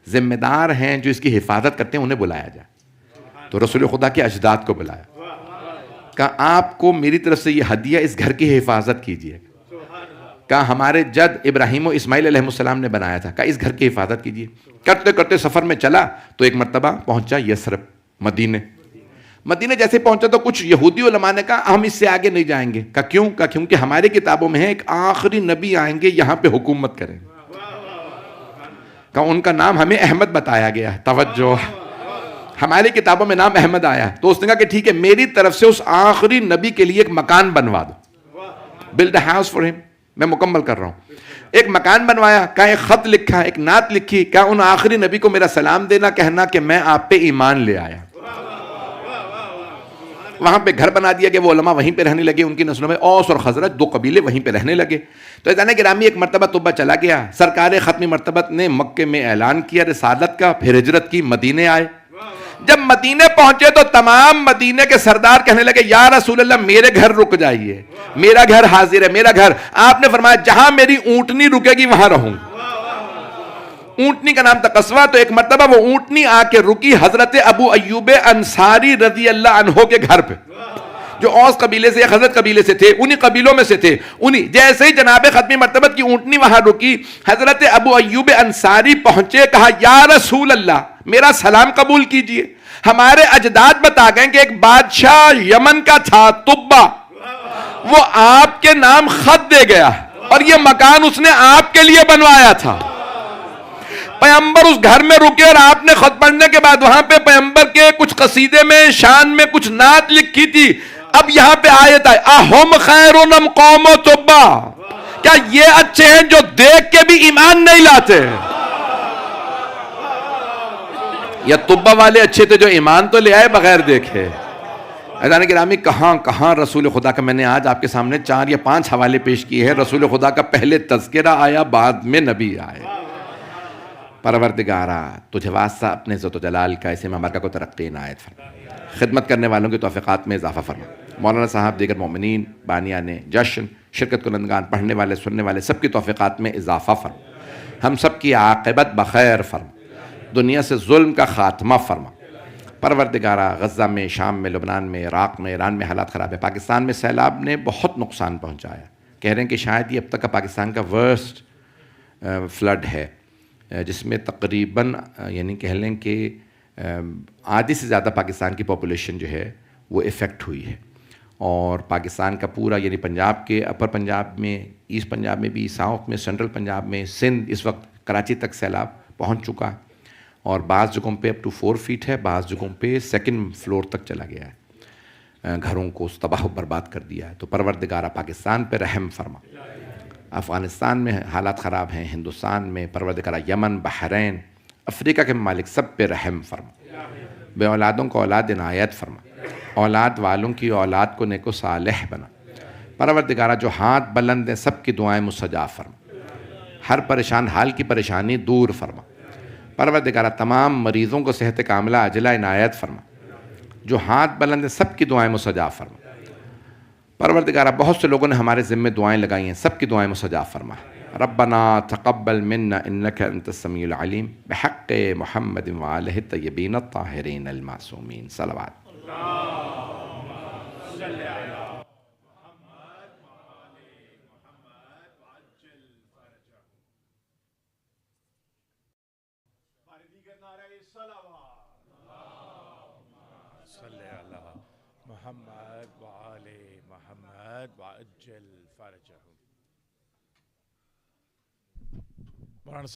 ذمہ دار ہیں, جو اس کی حفاظت کرتے ہیں, انہیں بلایا جائے. تو رسول خدا کے اجداد کو بلایا, کہا آپ کو میری طرف سے یہ ہدیہ, اس گھر کی حفاظت کیجیے. کہا ہمارے جد ابراہیم و اسماعیل علیہ السلام نے بنایا تھا, کہا اس گھر کی حفاظت کیجیے. کرتے کرتے سفر میں چلا تو ایک مرتبہ پہنچا یثرب, مدینہ جیسے پہنچا تو کچھ یہودی علماء نے کہا ہم اس سے آگے نہیں جائیں گے. کہا کیوں؟ کہا کیونکہ ہماری کتابوں میں ہے ایک آخری نبی آئیں گے, یہاں پہ حکومت کریں گے. کہا ان کا نام ہمیں احمد بتایا گیا ہے, توجہ, ہماری کتابوں میں نام احمد آیا ہے. تو اس نے کہا کہ ٹھیک ہے, میری طرف سے اس آخری نبی کے لیے ایک مکان بنوا دو, بلڈ اے ہاؤس فار ہم, میں مکمل کر رہا ہوں. ایک مکان بنوایا, کہا ایک خط لکھا, ایک نعت لکھی, کہا ان آخری نبی کو میرا سلام دینا, کہنا کہ میں آپ پہ ایمان لے آیا. وہاں پہ گھر بنا دیا کہ وہ علماء وہیں پہ رہنے لگے, ان کی نسلوں میں اوس اور خزرج 2 قبیلے وہیں پہ رہنے لگے. تو عزیزان گرامی ایک مرتبہ طبہ چلا گیا, سرکار ختمی مرتبت نے مکے میں اعلان کیا رسالت کا, پھر ہجرت کی, مدینے آئے. جب مدینے پہنچے تو تمام مدینے کے سردار کہنے لگے یا رسول اللہ میرے گھر رک جائیے, میرا گھر حاضر ہے, میرا گھر. آپ نے فرمایا جہاں میری اونٹنی رکے گی وہاں رہوں. اونٹنی کا نام تھا قصوہ. تو ایک مرتبہ وہ اونٹنی آ کے رکی حضرت ابو ایوب انصاری رضی اللہ عنہ کے گھر پہ, جو اوس قبیلے سے یا خزرج قبیلے سے تھے, انہی قبیلوں میں سے تھے. انہی جیسے ہی جناب ختمی مرتبت کی اونٹنی وہاں رکی, حضرت ابو ایوب انصاری پہنچے, کہا یا رسول اللہ میرا سلام قبول کیجئے. ہمارے اجداد بتا گئے کہ ایک بادشاہ یمن کا تھا طبہ, وہ آپ کے نام خط دے گیا اور یہ مکان اس نے آپ کے لیے بنوایا تھا. پیغمبر اس گھر میں رکے اور آپ نے خط پڑھنے کے بعد وہاں پہ پیغمبر کے کچھ قصیدے میں شان میں کچھ نعت لکھی تھی. اب یہاں پہ آیت آئے اہم خیرن ام قوم طبہ, کیا یہ اچھے ہیں جو دیکھ کے بھی ایمان نہیں لاتے, یا طبہ والے اچھے تھے جو ایمان تو لے آئے بغیر دیکھے. عزیزان گرامی کہاں رسول خدا کا, میں نے آج آپ کے سامنے 4 یا 5 حوالے پیش کیے ہیں. رسول خدا کا پہلے تذکرہ آیا, بعد میں نبی آئے. پروردگارا تجھے واسطہ اپنے عزت و جلال کا, اسے مبارکہ کو ترقی عنایت فرما, خدمت کرنے والوں کی توفیقات میں اضافہ فرما. مولانا صاحب, دیگر مومنین, بانیان جشن, شرکت کنندگان, پڑھنے والے, سننے والے, سب کی توفیقات میں اضافہ فرما. ہم سب کی عاقبت بخیر فرما, دنیا سے ظلم کا خاتمہ فرما. پروردگارا غزہ میں, شام میں, لبنان میں, عراق میں, ایران میں حالات خراب ہے. پاکستان میں سیلاب نے بہت نقصان پہنچایا. کہہ رہے ہیں کہ شاید یہ اب تک کا پاکستان کا ورسٹ فلڈ ہے, جس میں تقریباً یعنی کہہ لیں کہ آدھی سے زیادہ پاکستان کی پاپولیشن جو ہے وہ افیکٹ ہوئی ہے. اور پاکستان کا پورا یعنی پنجاب کے اپر پنجاب میں, ایسٹ پنجاب میں بھی, ساؤتھ میں, سینٹرل پنجاب میں, سندھ, اس وقت کراچی تک سیلاب پہنچ چکا ہے. اور بعض جگہوں پہ اپ ٹو 4 فیٹ ہے, بعض جگہوں پہ 2nd فلور تک چلا گیا ہے, گھروں کو تباہ و برباد کر دیا ہے. تو پروردگارہ پاکستان پہ رحم فرما. افغانستان میں حالات خراب ہیں, ہندوستان میں, پروردگارہ یمن, بحرین, افریقہ کے ممالک, سب پہ رحم فرما. بے اولادوں کو اولاد عنایت فرما, اولاد والوں کی اولاد کو نیک و صالح بنا. پروردگارہ جو ہاتھ بلند ہیں سب کی دعائیں مستجاب فرما, ہر پریشان حال کی پریشانی دور فرما. پروردگارہ تمام مریضوں کو صحت کاملہ عاجلہ عنایت فرما, جو ہاتھ بلند ہیں سب کی دعائیں مستجاب فرما. پروردگارہ بہت سے لوگوں نے ہمارے ذمہ دعائیں لگائی ہیں, سب کی دعائیں مستجاب فرما. ربنا تقبل منا انک انت السمیع العلیم بحق محمد وآلہ الطیبین الطاہرین المعصومین. صلوات. صلی علی محمد وآل محمد وعجل فرجہم. مولانا